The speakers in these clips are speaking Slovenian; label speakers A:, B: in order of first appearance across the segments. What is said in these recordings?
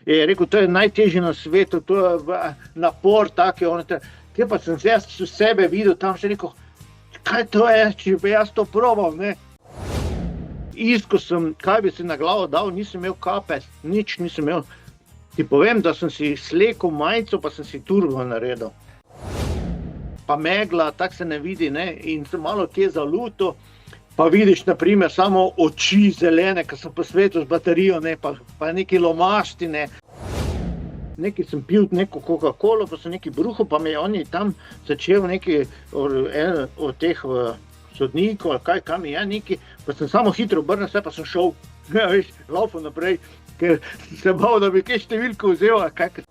A: Je rekel, to je najtežje na svetu, to je napor taki. Kje pa sem jaz sebe videl, tam še rekel, kaj to je, če bi jaz to probal, ne. Iskal sem, kaj bi si na glavo dal, nisem imel kape, nič nisem imel. Ti povem, da sem si slekel majico, pa sem si turbo naredil. Pa megla, tako se ne vidi, ne, in sem malo kje zaluto, pa vidiš, na primer, samo oči zelene, ki so po svetu z baterijo, ne, pa neki lomašti, ne. Nekaj sem pil neko Coca-Colo, pa sem neki bruhal, pa me je oni tam začel neki od teh sodnikov, ali kaj mi je neki, pa sem samo hitro obrnil se, pa sem šel, ja, veš, laufal naprej, ker se bal, da bi kaj številko vzel, kaj.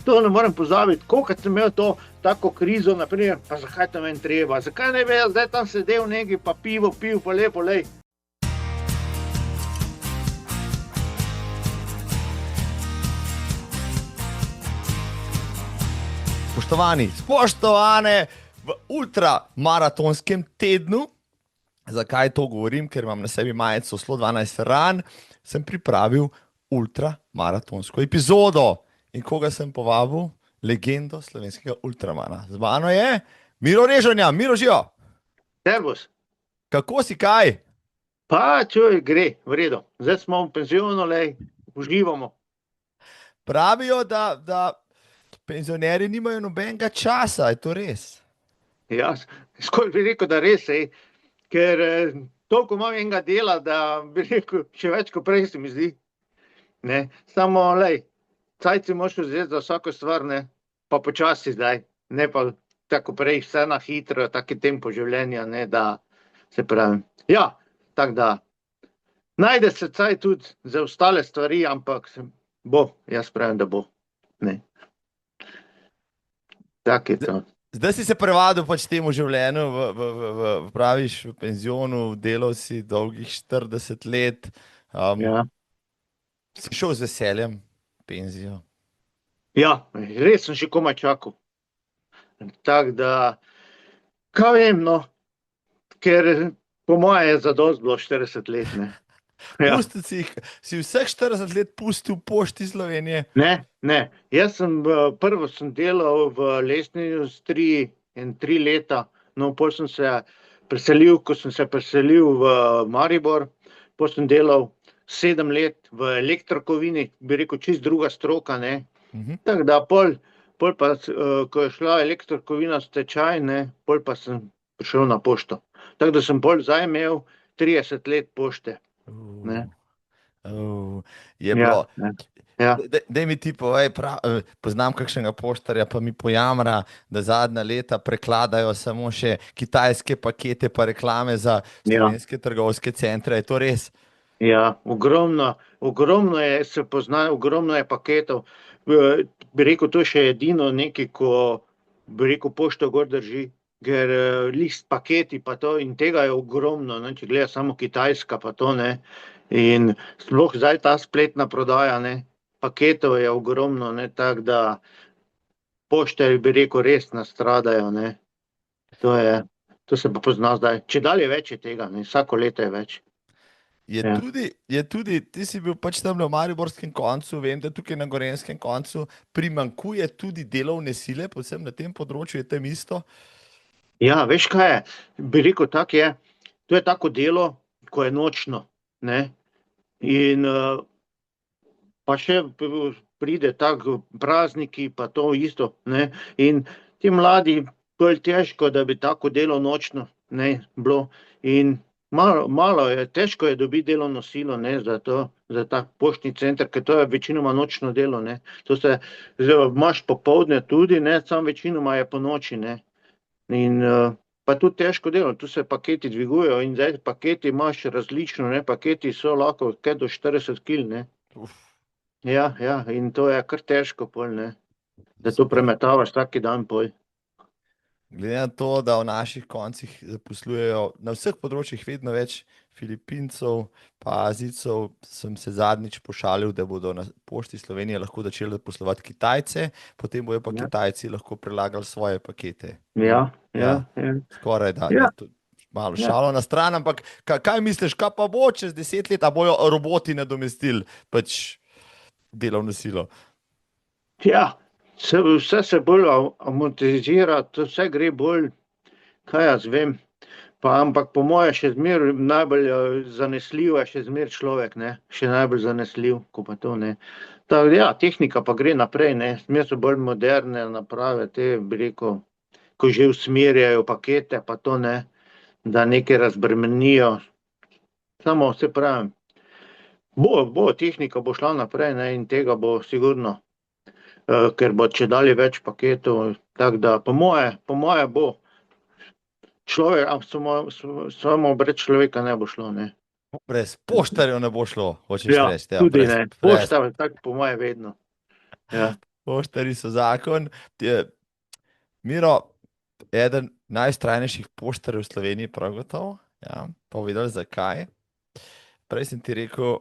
A: To ne morem pozabiti, kolikrat sem imel to tako krizo, naprimer, pa zakaj to meni treba, zakaj ne bi jaz zdaj tam sedel nekaj, pa pivo pil, pa lepo, lej.
B: Spoštovane, v ultramaratonskem tednu, zakaj to govorim, ker imam na sebi majico Slo 12 Ferran, sem pripravil ultramaratonsko epizodo. In koga sem povabil? Legendo slovenskega ultramana. Z mano je Miro Režonja. Miro, živo!
A: Servus.
B: Kako si, kaj?
A: Pa, čuj, gre, v redu. Zdaj smo v penzionu, lej, uživamo.
B: Pravijo, da penzionerji nimajo nobenega časa, je to res?
A: Ja, skoraj bi rekel, da res, ker toliko imam enega dela, da bi rekel, še več kot prej se mi zdi. Ne, samo, lej, cajt si moraš vzeti za vsako stvar, ne, pa počasi zdaj, ne pa tako prej, vse na hitro, taki tempo življenja, ne, da se pravi. Ja, tako da, najde se cajt tudi za ostale stvari, ampak jaz pravim, da bo, ne. Tak je to.
B: Zdaj si se prevadil pač temu življenju, praviš, v penzionu, delal si dolgih 40 let.
A: Ja.
B: Si šel z veseljem v penzijo?
A: Ja, res sem še komaj čakal. Tako da, kaj vem, no, ker po moje je zadosti bilo 40 let, ne. Ja.
B: Si vseh 40 let pustil v Pošti Slovenije?
A: Ne. Jaz prvo sem delal v lesni industriji 3 leta, no, pol sem se preselil, ko sem se preselil v Maribor, pol sem delal 7 let v elektrokovini, bi rekel, čisto druga stroka, ne. Tako da pol pa, ko je šla elektrokovina stečaj, ne, pol pa sem prišel na pošto. Tako da sem pol zdaj imel 30 let pošte. Ne.
B: Je bilo.
A: Ja.
B: Daj mi ti povej, poznam kakšnega poštarja, pa mi pojamra, da zadnja leta prekladajo samo še kitajske pakete pa reklame za slovenske trgovske centre, je to res?
A: Ja, ogromno je, se pozna, ogromno je paketov. Bi rekel, to je še edino nekaj, ko bi rekel, pošto gor drži, ker list paketi pa to in tega je ogromno, ne, če gleda samo Kitajska pa to, ne, in sploh zdaj ta spletna prodaja, ne, paketov je ogromno, ne, tako da pošte, bi rekel, res nastradajo, ne, to se pa pozna zdaj, čedalje več je tega, ne, vsako leto je več.
B: Je tudi, ti si bil pač tam na mariborskem koncu, vem, da tukaj na gorenjskem koncu primanjkuje tudi delovne sile, predvsem na tem področju, je tam isto?
A: Ja, veš kaj je, bi rekel, tako je, to je tako delo, ko je nočno, ne, in pa še pride tako prazniki, pa to isto, ne, in ti mladi, to je težko, da bi tako delo nočno, ne, bilo, in malo je, težko je dobiti delovno silo, ne, za ta poštni center, ker to je večinoma nočno delo, ne, to se, imaš popoldne tudi, ne, samo večinoma je po noči, ne. In pa tudi težko delo, tu se paketi dvigujejo in zdaj paketi imaš različno, ne, paketi so lahko kaj do 40 kil, ne. Ja, in to je kar težko pol, ne, da to premetavaš vsak dan pol.
B: Glede na to, da v naših koncih zaposlujejo na vseh področjih vedno več Filipincev pa Azijcev, sem se zadnjič pošalil, da bodo na Pošti Slovenije lahko začeli poslovati Kitajce, potem bojo pa Kitajci lahko prelagali svoje pakete.
A: Ja.
B: Skoraj da. Malo šalo na stran, ampak kaj misliš, kaj pa bo čez 10 let, a bojo roboti nadomestili pač delovno silo.
A: Ja, vse se bolj amortizira, to vse gre bolj, kaj jaz vem. Pa, ampak po moje še zmeraj najbolj zanesljiv je še zmeraj človek, ne? Še najbolj zanesljiv, ko pa to ne. Tako, ja, tehnika pa gre naprej, ne? Zmeraj so bolj moderne naprave, te, bi rekel, ko že usmerjajo pakete, pa to ne, da nekaj razbremenijo. Samo se pravim, tehnika bo šla naprej, ne? In tega bo sigurno, ker bo če dalje več paketov, tako da po moje bo. Človek, samo brez človeka ne bo šlo, ne.
B: Brez poštarjev ne bo šlo, hočeš
A: Ja,
B: reči. Ja,
A: tudi ne. Pošta, tako po moje vedno. Ja.
B: Poštarji so zakon. Miro, eden najstrajnejših poštarjev v Sloveniji, prav gotovo. Ja, povedal zakaj. Prej sem ti rekel,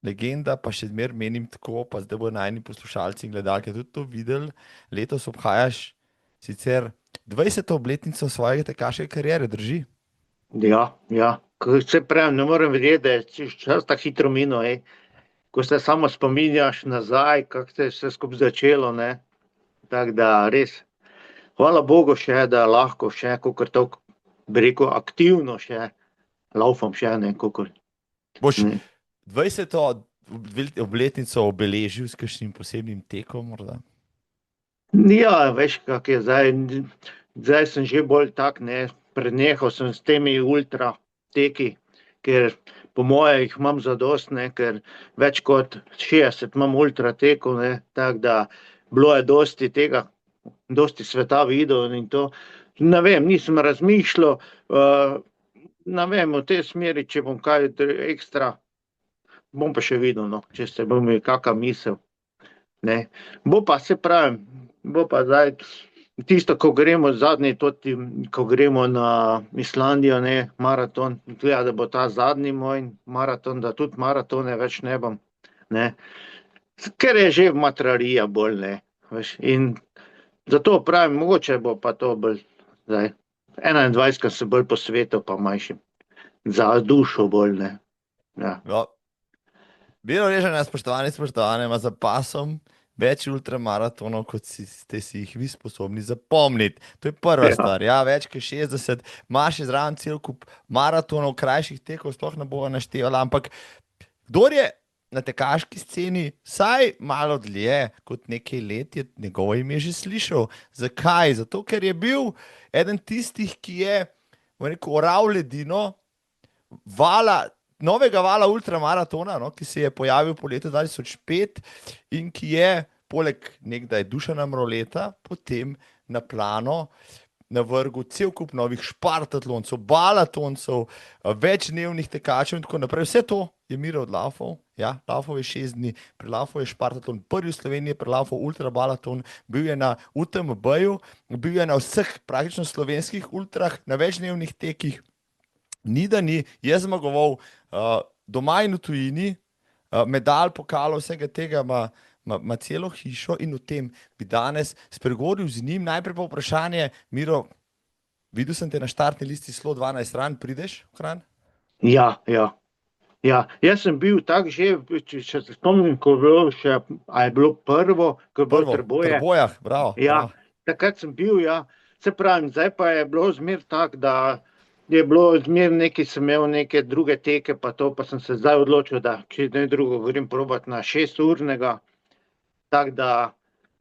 B: legenda, pa še zmeraj menim tako, pa zdaj bo najni poslušalci in gledalke tudi to videli. Letos obhajaš sicer 20. obletnico svojega tekaške kariere, drži?
A: Ja. Se pravim, ne morem verjeti, da je čas tako hitro minil, ko se samo spominjaš nazaj, kako se je vse skupaj začelo, ne. Tako da res, hvala Bogu še, da lahko še, kakor to, bi rekel, aktivno še, laufam še, ne, kakor.
B: Boš 20. obletnico obeležil s kakšnim posebnim tekom morda?
A: Ja, veš, kak je zdaj. Zdaj sem že bolj tak, ne, prenehal sem s temi ultra teki, ker po moje jih imam zadosti, ne, ker več kot 60 imam ultra tekov, ne, tako da bilo je dosti tega, dosti sveta videl in to. Ne vem, nisem razmišljal, ne vem, v tej smeri, če bom kaj ekstra, bom pa še videl, no, če se bo mi kaka misel, ne. Bo pa, se pravim, bo pa zdaj tisto, ko gremo zadnji, ko gremo na Islandijo, ne, maraton, gleda, da bo ta zadnji moj maraton, da tudi maratone več ne bom, ne. Ker je že matrarija bolj, ne, veš, in zato pravim, mogoče bo pa to bolj zdaj, 21 se bolj posvetil pa manjšim, za dušo bolj, ne, ja.
B: Miro Režanja, spoštovane, ima za pasom več ultramaratonov, kot ste si jih vi sposobni zapomniti. To je prva stvar. Ja, več kot 60, imaš zraven cel kup maratonov, krajših tekov, sploh ne bova naštevala, ampak kdor je na tekaški sceni vsaj malo dlje kot nekaj let, je njegovo ime že slišal. Zakaj? Zato, ker je bil eden tistih, ki je, bom rekel, oral ledino novega vala ultramaratona, no, ki se je pojavil po letu 2005 in ki je poleg nekdaj Dušana Mroleta potem na plano navrgel cel kup novih špartatloncev, balatoncov, večdnevnih tekačev in tako naprej. Vse to je Miro odlaufal. Ja, laufal je 6 dni, prelaufal je špartatlon, prvi v Sloveniji prelaufal ultrabalaton, bil je na UTMB-ju, bil je na vseh praktično slovenskih ultrah, na večdnevnih tekih. Ni da ni, je zmagoval doma in v tujini, medalj, pokal, vsega tega ima celo hišo in o tem bi danes spregovoril z njim. Najprej pa vprašanje, Miro, videl sem te na štartni listi SLO 12 Run, prideš v Kranj?
A: Ja. Jaz sem bil tak že, če se spomnim, ko je bilo še, a je bilo prvo, ko je bilo Trbojah.
B: Trbojah, bravo.
A: Ja, takrat sem bil, ja. Se pravim, zdaj pa je bilo zmer tak, da je bilo zmer nekaj, sem imel neke druge teke, pa to, pa sem se zdaj odločil, da če ne drugo govorim, probati na 6-urnega. Tako da,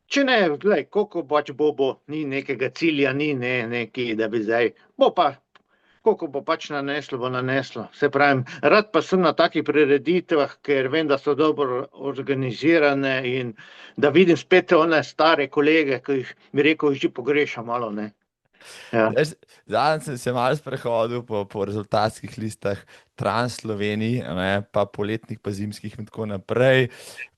A: če ne, glej, koliko pač bo, ni nekega cilja, ni neki, da bi zdaj, bo pa, koliko bo pač naneslo, bo naneslo. Se pravim, rad pa sem na takih prireditvah, ker vem, da so dobro organizirane in da vidim spet one stare kolege, ki jih, bi rekel, že pogrešam malo, ne. Ja.
B: Zadnjič sem se malo sprehodil po rezultatskih listah Trans Sloveniji, pa poletnih, pa zimskih in tako naprej,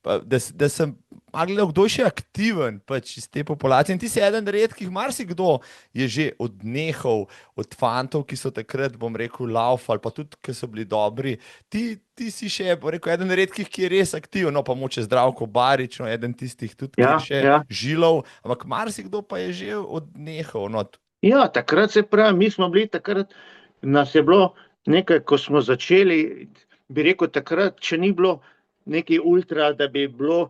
B: da sem gledal, kdo je še aktiven pač iz te populacije. In ti si eden redkih, marsikdo je že odnehal od fantov, ki so takrat, bom rekel, laufali, pa tudi, ki so bili dobri. Ti si še, bom rekel, eden redkih, ki je res aktiven, no pa moče Zdravko Barič, no, eden tistih tudi, ki je še žilov, ampak marsikdo pa je že odnehal, no.
A: Ja, takrat se pravi, mi smo bili takrat, nas je bilo nekaj, ko smo začeli, bi rekel takrat, če ni bilo neki ultra, da bi bilo,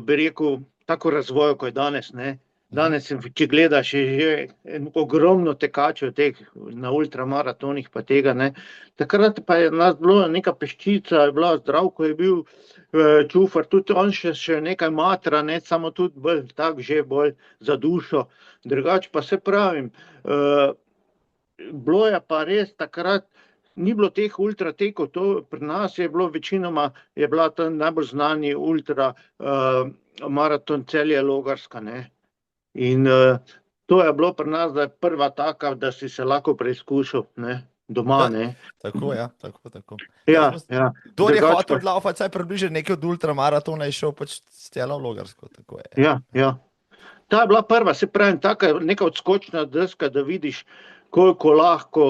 A: bi rekel, tako razvoj, kot je danes, ne. Danes, če gledaš, je že ogromno tekačev teh na ultramaratonih pa tega, ne. Takrat pa je nas bilo neka peščica, je bila Zdravko, je bil Čufar, tudi on še nekaj matra, ne, samo tudi bolj tak, že bolj za dušo. Drugače pa se pravim, bilo je pa res takrat, ni bilo teh ultratekov, to pri nas je bilo večinoma, je bila ta najbolj znani ultra maraton Celje-Logarska, ne. In to je bilo pri nas, da je prva taka, da si se lahko preizkušal, ne, doma, ne.
B: Tako, ja, tako.
A: Ja, ja.
B: Kdor je
A: Drugače
B: hotel
A: pa-
B: laufati, saj približno nekaj od ultramaratona je šel pač s Celje-Logarsko, tako je.
A: Ja, ja. Ta je bila prva, se pravim, taka neka odskočna deska, da vidiš, koliko lahko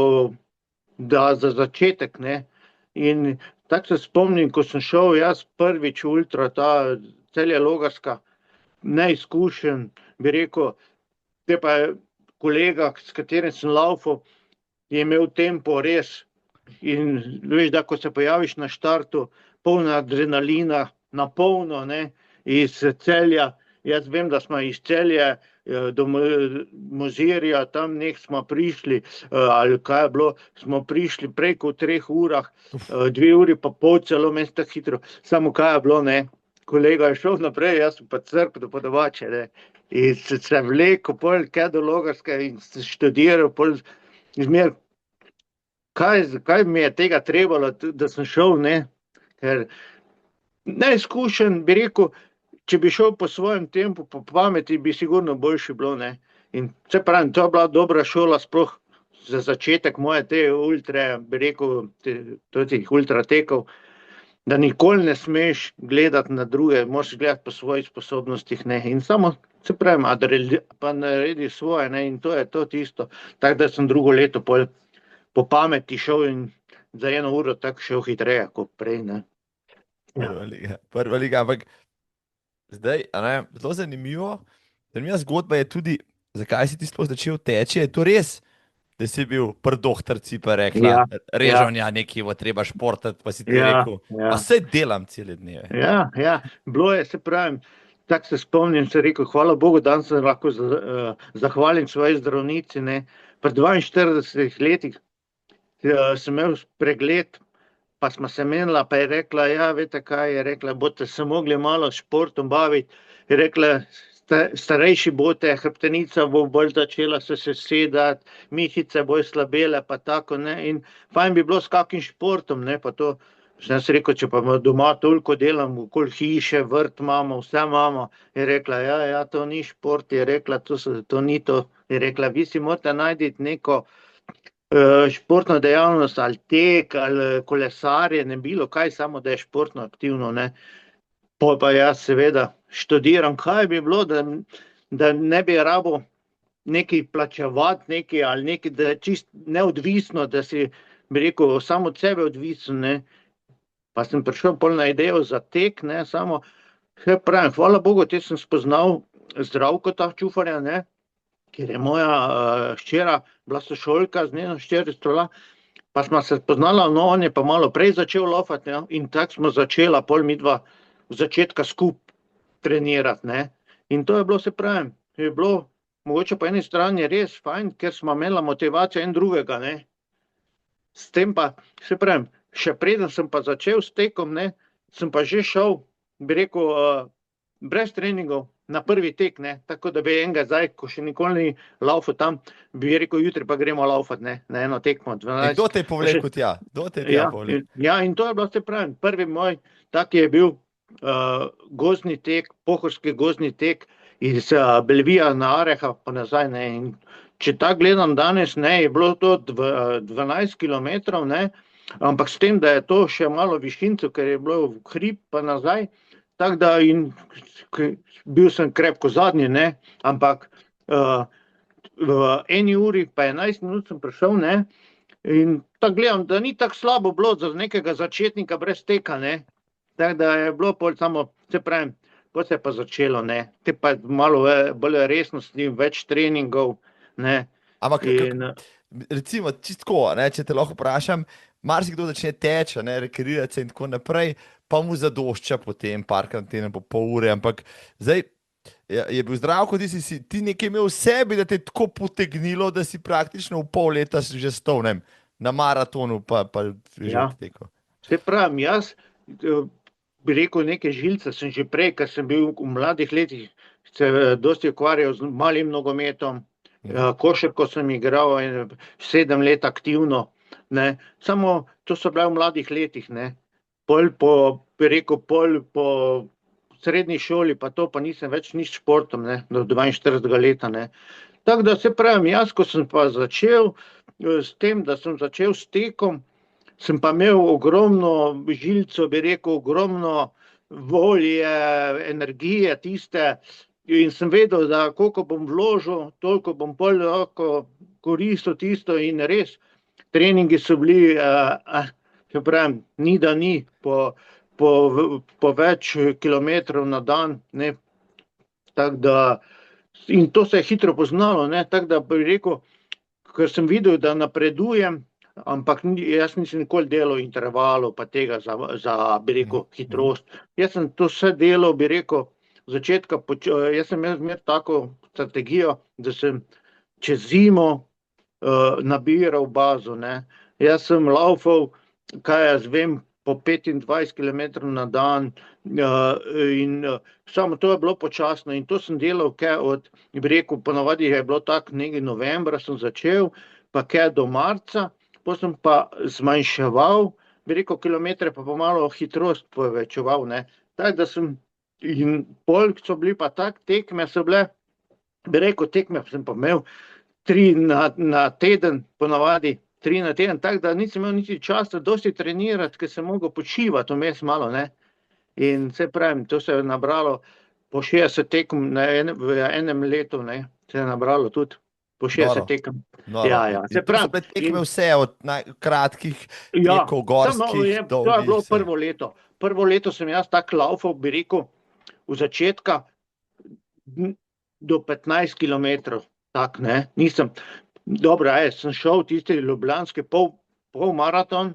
A: da za začetek, ne. In tako se spomnim, ko sem šel jaz prvič v ultra, ta Celje-Logarska, neizkušen, bi rekel, te pa je kolega, s katerim sem laufal, je imel tempo res. In veš, da ko se pojaviš na štartu, poln adrenalina, na polno, ne, iz Celja. Jaz vem, da smo iz Celja do Mozirja, tam nek smo prišli, ali kaj je bilo, smo prišli preko 3 urah, 2 uri pa pol celo meni tako hitro, samo kaj je bilo, ne. Kolega je šel naprej, jaz sem pa crknil po domače, ne. In se vlekel pol kaj do Logarske in študiral pol zmer, kaj mi je tega trebalo, da sem šel, ne. Ker neizkušen, bi rekel, če bi šel po svojem tempu, po pameti, bi sigurno boljše bilo, ne. In se pravim, to je bila dobra šola, sploh za začetek moje te ultre, bi rekel, teh ultratekov, da nikoli ne smeš gledati na druge, moraš gledati po svojih sposobnostih, ne. In samo, se pravim, pa naredi svoje, ne, in to je to tisto. Tako da sem drugo leto pol po pameti šel in za 1 uro tako šel hitreje kot prej, ne.
B: Prva liga, ampak zdaj, a ne, zelo zanimiva zgodba je tudi, zakaj si ti sploh začel teči, je to res, da si bil pri dohtarci pa rekla, Režonja, nekaj bo treba športati, pa si ti rekel, a saj delam cele dneve.
A: Ja, bilo je, se pravim, tako se spomnim, sem rekel, hvala Bogu, danes sem lahko zahvalim svoji zdravnici, ne. Pri 42 letih sem imel pregled, pa smo se menila, pa je rekla, ja, veste kaj, je rekla, boste se mogli malo s športom baviti, je rekla, starejši boste, hrbtenica bo bolj začela se sedati, mišice bojo slabele, pa tako, ne, in fajn bi bilo s kakim športom, ne, pa to, sem jaz rekel, če pa doma toliko delam, okoli hiše, vrt imamo, vse imamo, je rekla, ja, to ni šport, je rekla, to ni to, je rekla, vi si morate najti neko športno dejavnost, ali tek, ali kolesarjenje, bilo kaj, samo da je športno aktivno, ne. Pol pa jaz seveda študiram, kaj bi bilo, da ne bi rabo nekaj plačevati, nekaj ali nekaj, da je čisto neodvisno, da si, bi rekel, samo od sebe odvisen, ne. Pa sem prišel pol na idejo za tek, ne, samo, se pravim, hvala Bogu, te sem spoznal Zdravkota Čufarja, ne, ker je moja hčera bila sošolka z njeno hčerjo, pa sva se spoznala, no, on je pa malo prej začel laufati, ja, in tako smo začela pol midva v začetka skupaj trenirati, ne. In to je bilo, se pravim, je bilo mogoče po eni strani res fajn, ker sva imela motivacijo en drugega, ne. S tem pa, se pravim, še preden sem pa začel s tekom, ne, sem pa že šel, bi rekel, brez treningov na prvi tek, ne, tako da bi enega zdaj, ko še nikoli ni laufal tam, bi rekel, jutri pa gremo laufati, ne, na eno tekmo.
B: Kdo te je povlekel tja?
A: Ja, in to je bilo, se pravim, prvi moj, tak je bil gozdni tek, pohorski gozdni tek iz Belvija na Areha pa nazaj, ne, in če tako gledam danes, ne, je bilo to 12 kilometrov, ne, ampak s tem, da je to še malo višincev, ker je bilo v hrib pa nazaj, tako da in bil sem krepko zadnji, ne, ampak v 1 uri pa 11 minut sem prišel, ne, in tako gledam, da ni tako slabo bilo za nekega začetnika brez teka, ne, tako da je bilo pol samo, se pravim, pol se je pa začelo, ne, te pa malo bolj resnosti, več treningov, ne.
B: Ampak, recimo, čistko, ne, če te lahko vprašam, marsikdo začne teči, ne, rekreirati se in tako naprej, pa mu zadošča potem parkrat na teden po pol ure, ampak zdaj je bil Zdravko, ti nekaj imel v sebi, da te je tako potegnilo, da si praktično v pol leta že stal, ne vem, na maratonu, pa že
A: Ja.
B: odtekel.
A: Se pravim, jaz bi rekel neke žilce, sem že prej, ker sem bil v mladih letih, se dosti ukvarjal z malim nogometom, košarko sem igral 7 let aktivno, ne. Samo to so bile v mladih letih, ne. Pol po srednji šoli, pa to pa nisem več nič športom, ne, do 42 leta, ne. Tako da se pravim, jaz, ko sem pa začel s tem, da sem začel s tekom, sem pa imel ogromno žilcev, bi rekel, ogromno volje, energije tiste in sem vedel, da koliko bom vložil, toliko bom pol lahko koristil tisto in res, treningi so bili, se pravim, ni da ni, po več kilometrov na dan, ne, tako da, in to se je hitro poznalo, ne, tako da bi rekel, ker sem videl, da napredujem, ampak jaz nisem nikoli delal intervalov, pa tega za bi rekel, hitrost. Jaz sem to vse delal, bi rekel, začetka, jaz sem imel tako strategijo, da sem čez zimo nabiral bazo, ne. Jaz sem laufal, kaj jaz vem, po 25 kilometrov na dan in samo to je bilo počasno in to sem delal kaj od, bi rekel, ponavadi je bilo tako nekaj novembra sem začel, pa kaj do marca, potem sem pa zmanjševal, bi rekel, kilometre, pa malo hitrost povečeval, ne. Tako da sem, in pol so bili pa tak tekme so bile, bi rekel, tekme sem pa imel 3 na teden, ponavadi 3 na teden, tako da nisem imel niti časa dosti trenirati, ker sem mogel počivati vmes malo, ne. In se pravim, to se je nabralo po 60 tekem v enem letu, ne, se je nabralo tudi po 60 tekem. Ja, se pravim.
B: To so tekme vse od kratkih
A: Ja,
B: tekov, gorskih,
A: to je bilo prvo leto. Prvo leto sem jaz tako laufal, bi rekel, v začetka do 15 kilometrov, tak, ne, nisem, dobro, sem šel tisti ljubljanski pol maraton,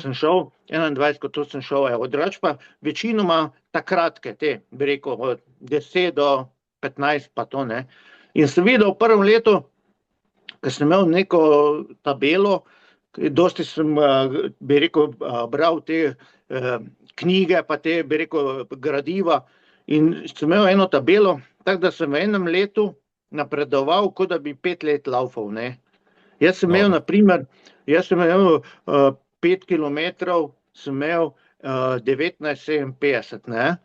A: sem šel 21, ko to sem šel, drugače pa večinoma ta kratke, te, bi rekel, od 10 do 15 pa to, ne. In sem videl v prvem letu, ker sem imel neko tabelo, dosti sem, bi rekel, bral te knjige, pa te, bi rekel, gradiva in sem imel eno tabelo, tako da sem v enem letu napredoval, kot da bi 5 let laufal, ne. Jaz sem imel, na primer, 5 kilometrov, sem imel 19:57, ne.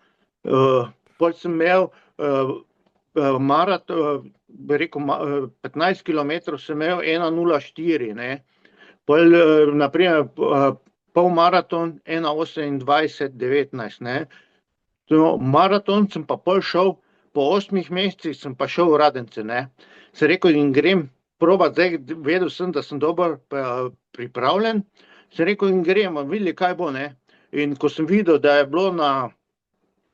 A: Pol sem imel maraton, bi rekel, 15 kilometrov sem imel 1:04, ne. Pol, na primer, polmaraton 1:28:19, ne. Maraton sem pa pol šel, po 8 mesecih sem pa šel v Radence, ne. Sem rekel, in grem probat, zdaj vedel sem, da sem dobro pripravljen, sem rekel, in gremo, videli, kaj bo, ne. In ko sem videl, da je bilo na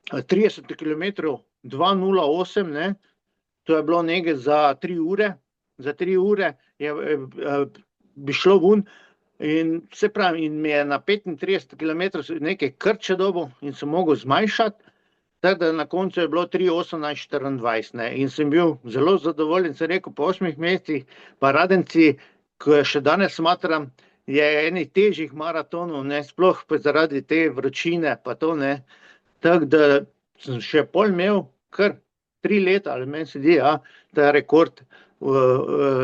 A: 30 kilometrov 2:08, ne, to je bilo nekaj za 3 ure, bi šlo ven, in se pravi, in mi je na 35 kilometrov nekaj krče dobil in sem mogel zmanjšati, tako da na koncu je bilo 3:18:24, ne, in sem bil zelo zadovoljen, sem rekel, po 8 mesecih, pa Radenci, ko še danes smatram, je enih težjih maratonov, ne, sploh pa zaradi te vročine, pa to, ne, tako da sem še pol imel kar 3 leta, ali meni se zdi, ta rekord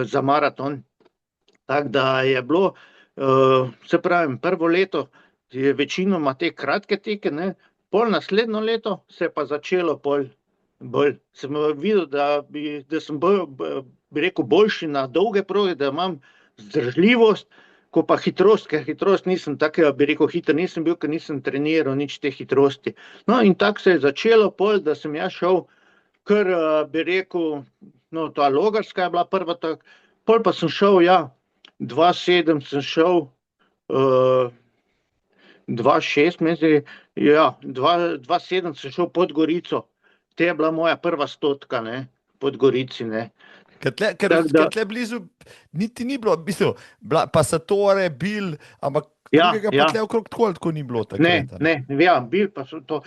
A: za maraton, tako da je bilo, se pravim, prvo leto je večinoma te kratke teke, ne, pol naslednjo leto se je pa začelo bolj, sem videl, da sem bolj, bi rekel, boljši na dolge proge, da imam vzdržljivost, ko pa hitrost, ker hitrost nisem takega, bi rekel, hiter nisem bil, ker nisem treniral nič te hitrosti. No, in tako se je začelo pol, da sem jaz šel kar, bi rekel, no, ta Logarska je bila prva, pol pa sem šel, 2:07 sem šel, 2:06, mislim, 2:07 sem šel pod Gorico, to je bila moja prva 100, ne, pod Gorici, ne.
B: Ker tle blizu niti ni bilo, v bistvu, Passatore, Bil, ampak Drugega pa tle okrog tako ni bilo takrat.
A: Bil pa so to.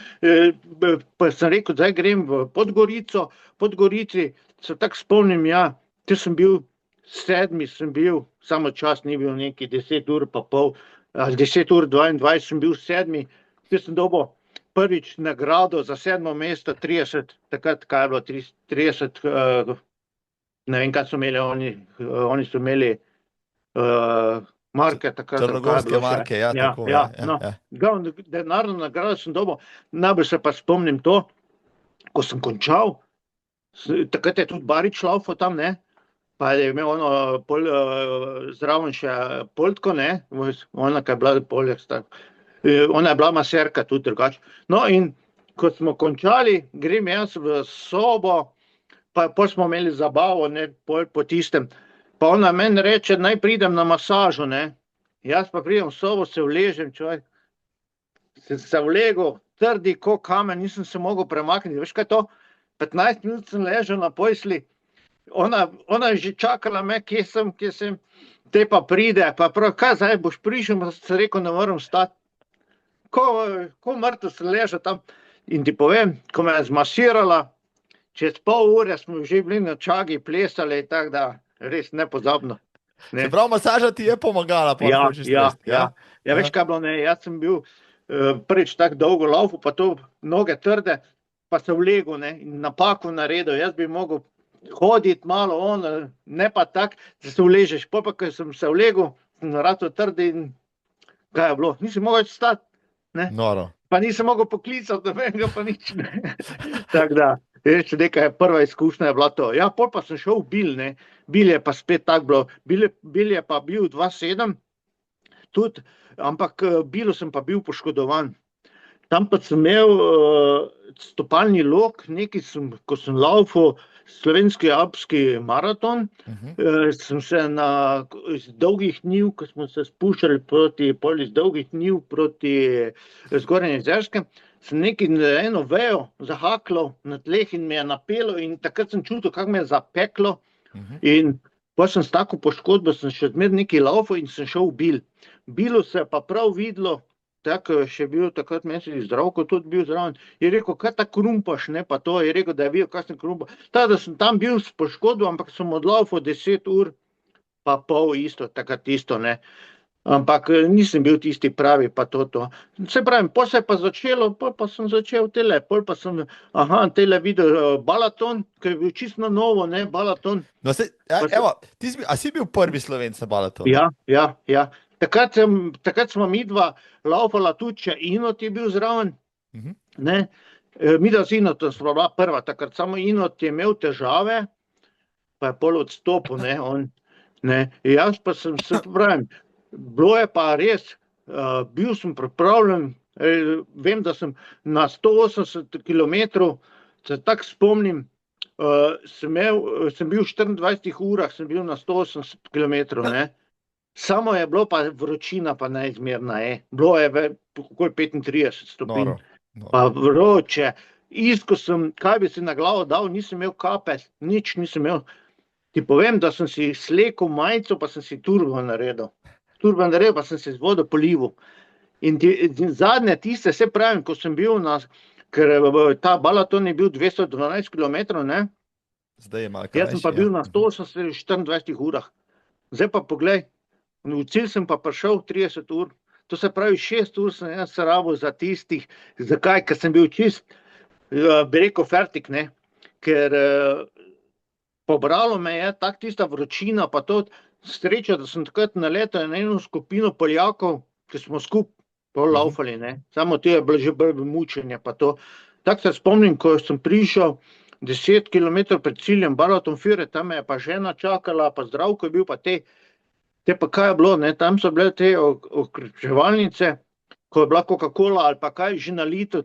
A: Pa sem rekel, zdaj grem v Podgorico. Podgorici se tako spomnim, te sem bil 7, samo čas ni bil neki 10 ur pa pol, 10 ur 22 sem bil 7, te sem dobil prvič nagrado za 7. mesto, 30, takrat kaj je bilo, 30, ne vem, kaj so imeli oni so imeli marke takrat.
B: Črnogorske marke, tako.
A: Denarno nagrado sem dobil, najbolj se pa spomnim to, ko sem končal, takrat je tudi Barič laufal tam, ne, pa je imel zraven še Poltko, ne, ona, kaj je bila poleg, ona je bila maserka tudi drugače. No, in ko smo končali, grem jaz v sobo, pa pol smo imeli zabavo, ne, pol po tistem, pa ona meni reče, naj pridem na masažo, ne, jaz pa pridem v sobo, se vležem, človek, se vlegel, trdi ko kamen, nisem se mogel premakniti, veš kaj to, 15 minut sem ležel na posli, ona je že čakala me, kje sem, te pa pride, pa prav, kaj zdaj boš prišel, pa sem rekel, ne moram stati. Ko mrtev sem ležal tam in ti povem, ko me je zmasirala, čez pol ure smo že bili na čagi, plesali, tako da res nepozabno. Ne.
B: Se pravi, masaža ti je pomagala?
A: Veš kaj bilo, ne, jaz sem bil prvič tako dolgo laufal, pa to noge trde, pa se vlegel, ne, in napako naredil, jaz bi mogel hoditi malo, ne pa tak, da se vležeš, pa ko sem se vlegel, sem naravno trdi in kaj je bilo, nisem mogel stati, ne,
B: Noro.
A: Pa nisem mogel poklicati, da vem ga pa nič, ne, tako da, reči nekaj, prva izkušnja je bila to, pol pa sem šel v Bil, ne, Bil je pa spet tako bilo, Bil je pa bil 2-7, tudi, ampak Bilu sem pa bil poškodovan. Tam pa sem imel stopalni lok, ko sem laufal slovenski alpski maraton, sem se iz dolgih njiv, ko smo se spuščali iz dolgih njiv proti Zgornjem Jezerskem, sem eno vejo zahaklal na tleh in me je napelo in takrat sem čutil, kako me je zapeklo in pa sem s tako poškodbo, sem še zmer nekaj laufal in sem šel v Bil. Bilu se je pa prav videlo, tako je še bil takrat mesec Zdravko tudi bil zraven, je rekel, kaj ta krumpaš, ne pa to, je rekel, da je videl, kaj sem krumpal. Tako da sem tam bil s poškodbo, ampak sem odlaufal 10 ur, pa pol isto, takrat isto, ne. Ampak nisem bil tisti pravi, pa to. Se pravim, pol se je pa začelo, pol pa sem začel pol pa sem, videl Balaton, ki je bil čisto novo, ne, Balaton.
B: No, evo, a si bil prvi Slovenc na Balatonu?
A: Ja. Takrat smo midva laufala tudi, če Inot je bil zraven, ne, midva z Inotom smo bila prva, takrat samo Inot je imel težave, pa je pol odstopil, ne, ne, jaz pa sem se pravim, bilo je pa res, bil sem pripravljen, vem, da sem na 180 kilometrov, se tako spomnim, sem bil v 24 urah, sem bil na 180 kilometrov, ne. Samo je bilo pa vročina pa neizmerna, bilo je okoli 35 stopinj, pa vroče, isko sem, kaj bi si na glavo dal, nisem imel kape, nič nisem imel. Ti povem, da sem si slekel majico, pa sem si turbo naredil, pa sem se z vodo polival. In zadnje tiste, se pravim, ko sem bil ker ta Balaton je bil 212 kilometrov, ne,
B: zdaj je malo krajši,
A: jaz sem pa bil na 180 24 urah. Zdaj pa poglej, v cilj sem pa prišel 30 ur, to se pravi 6 ur sem jaz rabil za tistih, zakaj, ker sem bil čist, bi rekel, fertik, ne, ker pobralo me je tak tista vročina, pa to sreča, da sem takrat naletel na eno skupino Poljakov, ki smo skupaj laufali, ne, samo to je bilo že mučenje, pa to. Tako se spomnim, ko sem prišel 10 kilometrov pred ciljem Balaton Führer, tam me je pa žena čakala, pa Zdravko je bil, pa te pa kaj je bilo, ne, tam so bile te okrepčevalnice, ko je bila Coca-Cola ali pa kaj že nalito,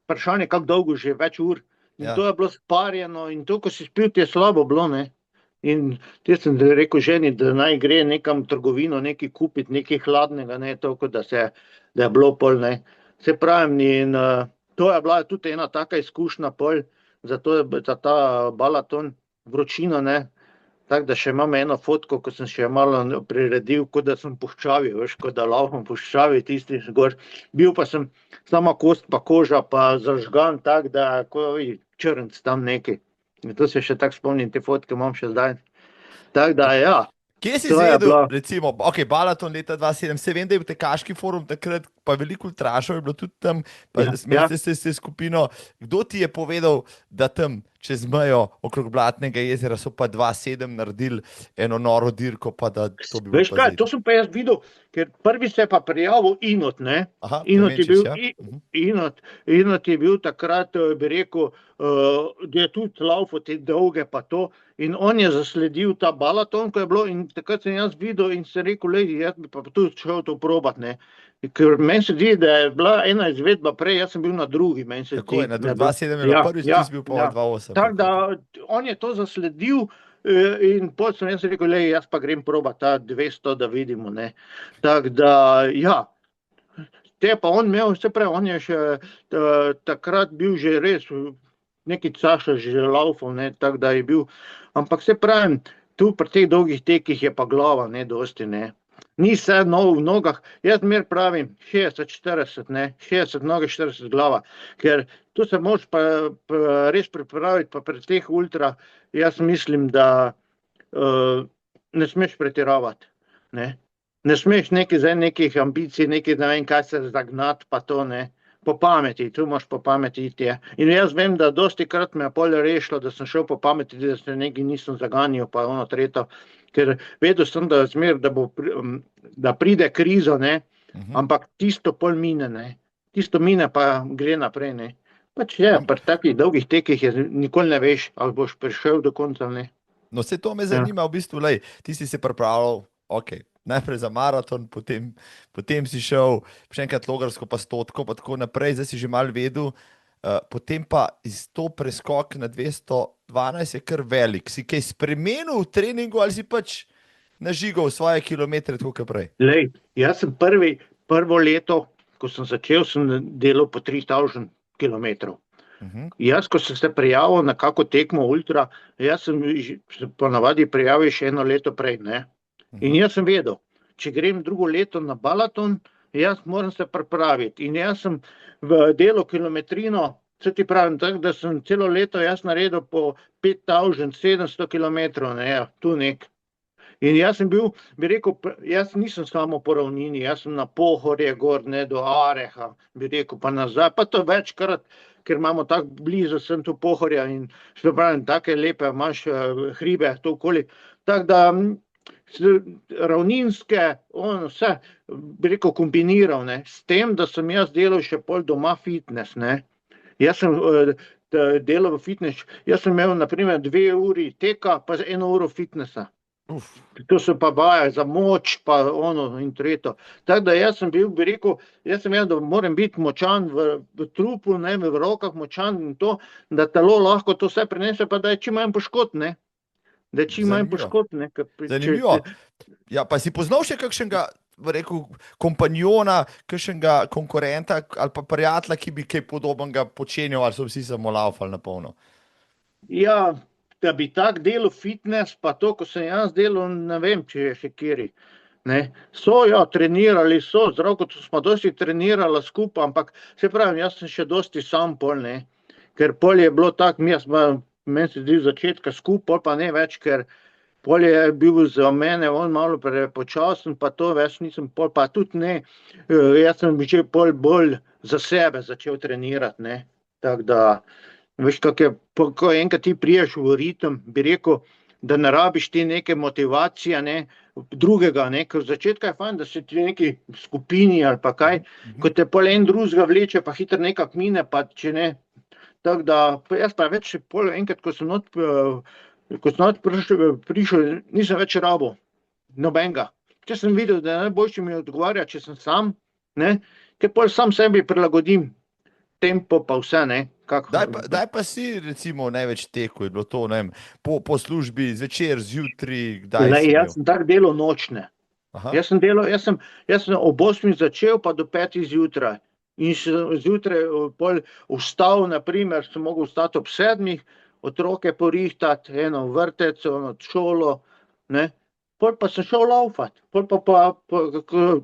A: vprašanje, kako dolgo že, več ur, in to je bilo sparjeno in to, ko si spil, ti je slabo bilo, ne, in te sem rekel ženi, da naj gre nekam v trgovino, nekaj kupiti, nekaj hladnega, ne, toliko, da je bilo pol, ne, se pravim, in to je bila tudi ena taka izkušnja pol, za ta Balaton, vročina, ne, tako da še imam eno fotko, ko sem še malo priredil, kot da sem puščavi, veš, kot da laufam puščavi tisti gor. Bil pa sem sama kost pa koža pa zažgan, tako da ko črnc tam neki. In to se še tako spomnim, te fotke imam še zdaj. Tako da, ja.
B: Kje si
A: To je
B: izvedel,
A: bilo-
B: recimo, ok, Balaton leta 2007, se vem, da je bil tekaški forum takrat, pa veliko ultrašov je bilo tudi tam, pa
A: Ja.
B: ste skupino. Kdo ti je povedal, da tam čez mejo okrog Blatnega jezera so pa 2007 naredili eno noro dirko, pa da to bi bilo
A: Veš
B: pa
A: kaj,
B: zdaj?
A: to sem pa jaz videl, ker prvi se je pa prijavil Inot, ne?
B: Aha,
A: Inot je bil,
B: Klemenčič, ja.
A: Inot je bil takrat, bi rekel, da je tudi laufal te dolge pa to, in on je zasledil ta Balaton, ko je bilo, in takrat sem jaz videl in sem rekel, lej, jaz bi pa tudi šel to probat, ne. Ker meni se zdi, da je bila ena izvedba prej, jaz sem bil na drugi, meni se
B: Tako
A: zdi.
B: je, na
A: da je
B: 2007 je bilo
A: Ja,
B: prvič,
A: ja,
B: ti si bil pa
A: ja.
B: 2008.
A: Tako da on je to zasledil, in potem sem jaz rekel, lej, jaz pa grem probat ta 200, da vidimo, ne. Tako da, ja. Te pa on imel, se pravi, on je še takrat bil že res neki caša že laufal, ne, tako da je bil, ampak se pravim, tu pri teh dolgih tekih je pa glava, ne, dosti, ne. Ni vse v nogah, jaz mer pravim 60-40, ne, 60 noge, 40 glava, ker tu se moraš pa res pripraviti, pa pri teh ultra, jaz mislim, da ne smeš pretiravati, ne. Ne smeš nekih ambicij, nekih ne vem kaj se zagnati, pa to ne. Po pameti, tu moraš po pameti iti. Ja. In jaz vem, da dosti krat me je pol rešilo, da sem šel po pameti, da se nekaj nisem zaganjal, pa ono tretjo. Ker vedel sem, da zmer, da pride krizo, ne, ampak tisto pol mine, ne. Tisto mine, pa gre naprej, ne. Pač je, pri takih dolgih tekih nikoli ne veš, ali boš prišel do konca, ne.
B: No, vse to me zanima, v bistvu, lej, ti si se pripravljal, ok, najprej za maraton, potem si šel še enkrat logarsko pa stotko, pa tako naprej, zdaj si že malo vedel, potem pa iz to preskok na 212 je kar velik. Si kaj spremenil v treningu ali si pač nažigal svoje kilometre tako kot prej?
A: Lej, jaz sem prvo leto, ko sem začel, sem delal po 3000 kilometrov. Jaz, ko sem se prijavil na kako tekmo ultra, jaz sem ponavadi prijavil še eno leto prej, ne. In jaz sem vedel, če grem drugo leto na Balaton, jaz moram se pripraviti. In jaz sem v delu kilometrino, se ti pravim, tako da sem celo leto jaz naredil po 5700 kilometrov, ne, tu nek. In jaz sem bil, bi rekel, jaz nisem samo po ravnini, jaz sem na Pohorje gor, ne, do Areha, bi rekel, pa nazaj, pa to večkrat, ker imamo tako blizu sem tu Pohorja in še pravim, take lepe imaš hribe, to okoli. Tako da ravninske, vse, bi rekel, kombiniral, ne, s tem, da sem jaz delal še pol doma fitness, ne. Jaz sem delal v fitness, jaz sem imel na primer 2 uri teka, pa 1 uro fitnessa. To so pa vaje za moč, pa ono in tretjo. Tako da jaz sem bil, bi rekel, jaz sem vedel, da moram biti močan v trupu, ne, v rokah močan in to, da telo lahko to vse prenese, pa da je čim manj poškodb, ne. Da je čim manj poškodb, ne.
B: Zanimivo. Ja, pa si poznal še kakšnega, bi rekel, kompanjona, kakšnega konkurenta ali pa prijatelja, ki bi kaj podobnega počenjal, ali so vsi samo laufali na polno?
A: Ja, da bi tak delal fitness, pa to, ko sem jaz delal, ne vem, če je še kjeri. Ne. So, ja, trenirali so, Zdravko smo dosti trenirali skupaj, ampak se pravim, jaz sem še dosti sam pol, ne. Ker pol je bilo tako, meni se zdi v začetka skupaj, pol pa ne več, ker pol je bil za mene on malo prepočasen, pa to več nisem pol, pa tudi ne, jaz sem že pol bolj za sebe začel trenirati, ne. Tako da, veš, kak je, ko enkrat ti priješ v ritem, bi rekel, da ne rabiš ti neke motivacije, ne, drugega, ne, ker v začetku je fajn, da si ti neki skupini ali pa kaj, ko te pol en drugega vleče, pa hitro nekak mine, pa če ne. Tako da, jaz pa več pol enkrat, ko sem prišel, nisem več rabil nobenega. Če sem videl, da najboljši mi odgovarja, če sem sam, ne, ker pol sam sebi prilagodim tempo pa vse, ne.
B: Daj pa si, recimo, največ teku, je bilo to, ne vem, po službi, zvečer, zjutraj, kdaj si imel?
A: Jaz sem tako delal nočne. Jaz sem ob 8 začel, pa do 5 zjutraj. In zjutraj pol vstal, na primer, sem mogel vstati ob 7, otroke porihtati, eno v vrtec, eno v šolo, ne. Pol pa sem šel laufat, pol pa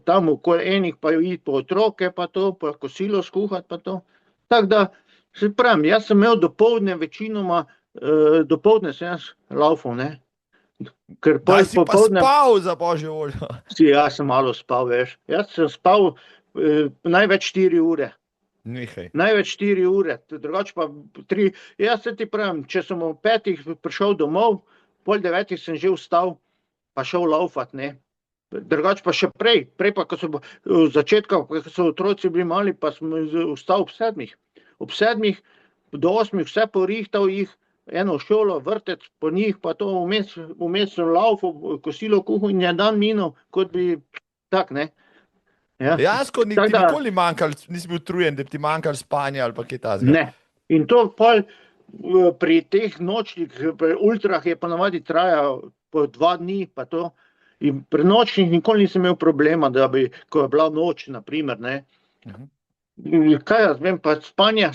A: tam okoli enih pa iti po otroke pa to, pa kosilo skuhati pa to. Tako da, se pravim, jaz sem imel dopoldne večinoma, dopoldne sem jaz laufal, ne. Ker
B: Da
A: pol
B: si pa
A: popoldne
B: spal, za božjo voljo.
A: jaz sem malo spal, veš. Jaz sem spal največ 4 ure.
B: Nehaj.
A: Največ 4 ure, drugače pa 3. Jaz se ti pravim, če sem ob 5 prišel domov, pol 9 sem že vstal, pa šel laufat, ne. Drugače pa še prej pa, ko so v začetku, ko so otroci bili mali, pa sem vstal ob 7. Ob 7 do 8 vse porihtal jih, eno v šolo, vrtec po njih, pa to vmes sem laufal, kosilo kuhal in je dan minil, kot bi tak, ne. Ja.
B: Dejansko ti
A: Tako da-
B: nikoli manjkal, nisi bil utrujen, da bi ti manjkal spanje ali pa kaj takega.
A: Ne. In to pol pri teh nočnih, pri ultrah je ponavadi trajalo po 2 dni, pa to. In pri nočnih nikoli nisem imel problema, da bi, ko je bila noč, na primer, ne. Kaj jaz vem, pa spanje,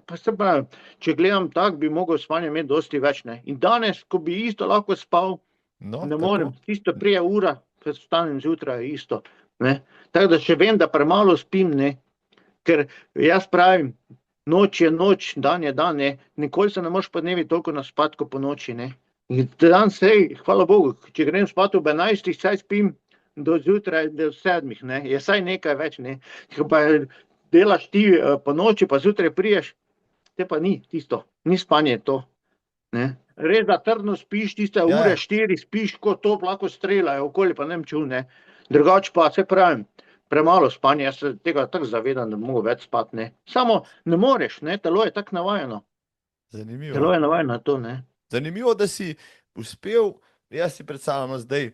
A: pa se pravi, če gledam tak, bi mogel spanje imeti dosti več, ne. In danes, ko bi isto lahko spal,
B: No,
A: ne
B: tako.
A: morem, isto prije ura, ko vstanem zjutraj, isto, ne. Tako da še vem, da premalo spim, ne, ker jaz pravim, noč je noč, dan je dan, ne, nikoli se ne moreš po dnevi toliko naspati, kot po noči, ne. In dan sej, hvala Bogu, če grem spat ob 11, saj spim do zjutraj, do 7, ne, je saj nekaj več, ne. Ko pa delaš ti po noči, pa zjutraj priješ, te pa ni tisto, ni spanje to, ne. Res, da trdno spiš, tiste
B: Ja.
A: ure 4 spiš, ko to lahko streljajo okoli, pa ne vem čul, ne. Drugače pa, se pravim, premalo spanja, jaz se tega tako zavedam, da bi mogel več spati, ne. Samo ne moreš, ne, telo je tako navajeno.
B: Zanimivo.
A: Telo je navajeno na to, ne.
B: Zanimivo, da si uspel, jaz si predstavljam zdaj,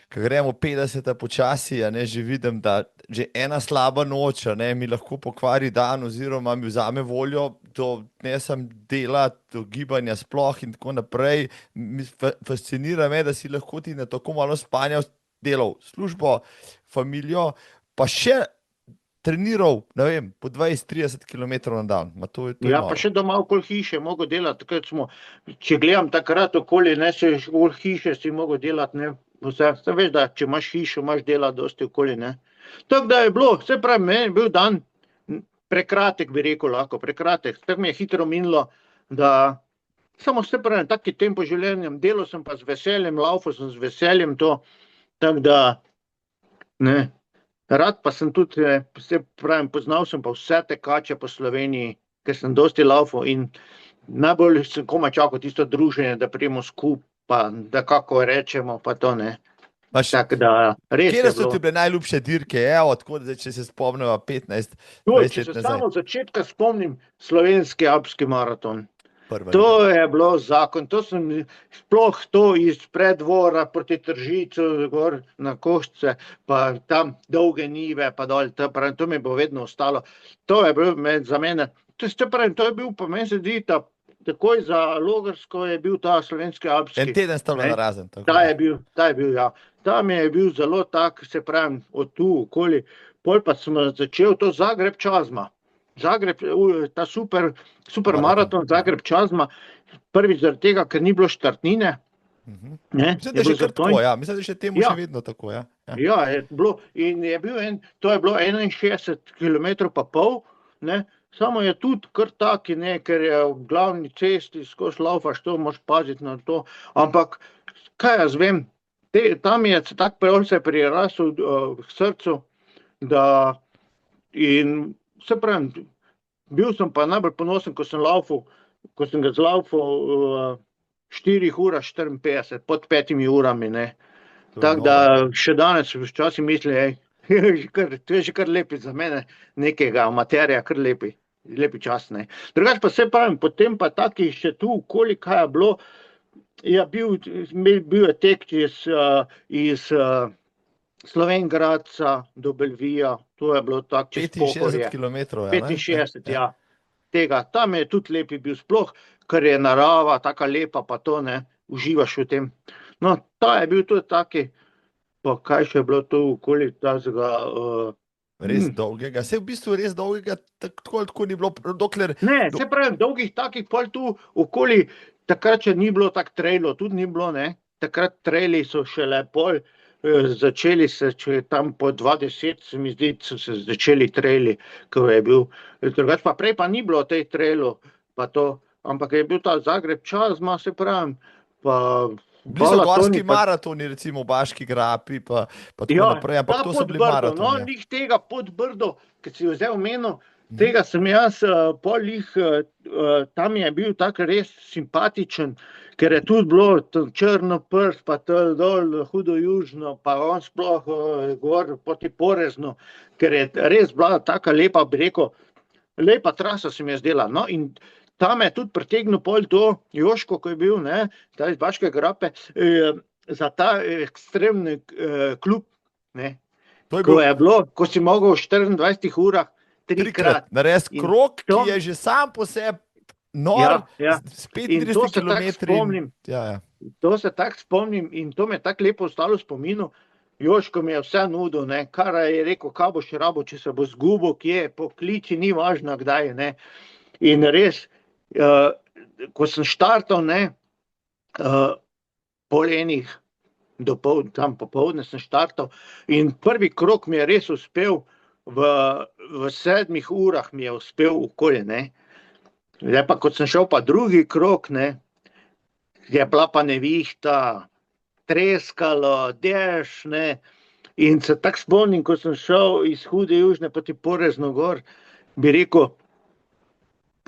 B: ko gremo 50 počasi, a ne, že vidim, da že ena slaba noč, a ne, mi lahko pokvari dan oziroma mi vzame voljo do ne sam dela, do gibanja sploh in tako naprej. Fascinira me, da si lahko ti na tako malo spanja delal službo, familijo, pa še treniral, ne vem, po 20-30 km na dan. Ma to je
A: Ja,
B: malo.
A: pa še doma okoli hiše mogel delati, takrat smo, če gledam takrat okoli, ne, se okoli hiše si mogel delati, ne, vse, se veš, da če imaš hišo, imaš delati dosti okoli, ne. Tako da je bilo, se pravi, meni je bil dan prekratek, bi rekel lahko, prekratek, tako mi je hitro minilo, da samo se pravi, taki tempo življenja, delal sem pa z veseljem, laufal sem z veseljem to, tako da, ne. Rad pa sem tudi, se pravim, poznal sem pa vse tekače po Sloveniji, ker sem dosti laufal in najbolj sem komaj čakal tisto druženje, da pridemo skupaj, pa da kako rečemo, pa to, ne. Tako da, res je
B: Kje so
A: bilo.
B: ti bile najljubše dirke? Evo, tako da če se spomnimo 15,
A: To,
B: 20
A: če se
B: let nazaj.
A: samo od začetka spomnim, slovenski alpski maraton.
B: Prva
A: To je bilo zakon, to sem sploh to iz preddvora proti Tržiču, gor na Košce, pa tam dolge njive, pa dol, to mi bo vedno ostalo. To je bil za mene, to je bil, pa meni se zdi, da takoj za Logarsko je bil ta slovenski alpski.
B: En teden sta bila
A: Ne.
B: narazen. tako.
A: Ta je bil, ja. Tam je bil zelo tak, se pravim, od tu okoli. Pol pa sem začel to Zagreb Čazma. Zagreb, ta super
B: Maraton.
A: maraton Zagreb Čazma. Prvič zaradi tega, ker ni bilo štartnine.
B: Mhm.
A: Ne,
B: Mislim,
A: je
B: da je
A: bil
B: še kar
A: zastonj.
B: tako, ja. Mislim, da je še temu
A: Ja.
B: še vedno tako, ja. Ja.
A: Ja, je bilo, in je bil to je bilo 61 km pa pol, ne, samo je tudi kar taki, ne, ker je v glavni cesti skozi laufaš, to moraš paziti na to, ampak kaj jaz vem, tam je tak prejol se prirasel k srcu, da in se pravim, bil sem pa najbolj ponosen, ko sem ga zlaufal 4 ura 54, pod 5 urami, ne.
B: To je
A: Tako
B: noro.
A: da še danes včasih mislim, to je že kar lepi za mene, nekega amaterja, kar lepi čas, ne. Drugače pa se pravim, potem pa taki še tu okoli, kaj je bilo, je bil je tek iz Slovenj Gradca do Belvija, to je bilo tako čez
B: 65
A: Pohorje.
B: km.
A: 65, ja. Tega, tam je tudi lepi bil sploh, ker je narava taka lepa, pa to, ne, uživaš v tem. No, ta je bil tudi taki, pa kaj še je bilo tu okoli tazga,
B: res dolgega. Saj v bistvu res dolgega, tako ni bilo, dokler...
A: Ne, se pravi, dolgih takih pol tu okoli, takrat, če ni bilo tak trejlo, tudi ni bilo, ne. Takrat trejli so šele pol, začeli se, če tam po 2010, se mi zdi, so se začeli trejli, ko je bil. Drugače pa prej pa ni bilo tej trejlo, pa to, ampak je bil ta Zagreb Čazma, se pravim, pa
B: Bili so gorski
A: Balatoni, pa
B: maratoni, recimo v Baški grapi, pa tako
A: ja,
B: naprej, ampak
A: ta
B: to so bili
A: Podbrdo,
B: maratoni.
A: no, njih tega Podbrdo, ki si jo vzel omenil, tega sem jaz pol jih, tam je bil tak res simpatičen, ker je tudi bilo Črno prst, pa dol Hudo Južno, pa on sploh gor poti Porezno, ker je res bila taka lepa, bi rekel, lepa trasa se mi je zdela, no, in tam je tudi pritegnil pol to Joško, ko je bil, ne, ta iz Baške grape, za ta ekstremni klub, ne, ko je bilo, ko si mogel v 24 urah trikrat
B: narediti krog, ki je že sam po sebi nor, s 35 kilometri.
A: To se tako spomnim in to me tako lepo ostalo v spominu. Joško mi je vse nudil, ne, kar je rekel, kaj boš rabo, če se bo zgubil, kje, pokliči, ni važno kdaj, ne. In res, ko sem štartal, ne, pol enih tam popoldne sem štartal in prvi krog mi je res uspel, v 7 urah mi je uspel okoli, ne. Zdaj pa, kot sem šel pa drugi krog, ne, je bila pa nevihta, treskalo, dež, ne, in se tako spomnim, ko sem šel iz Hude Južne poti Porezno gor, bi rekel,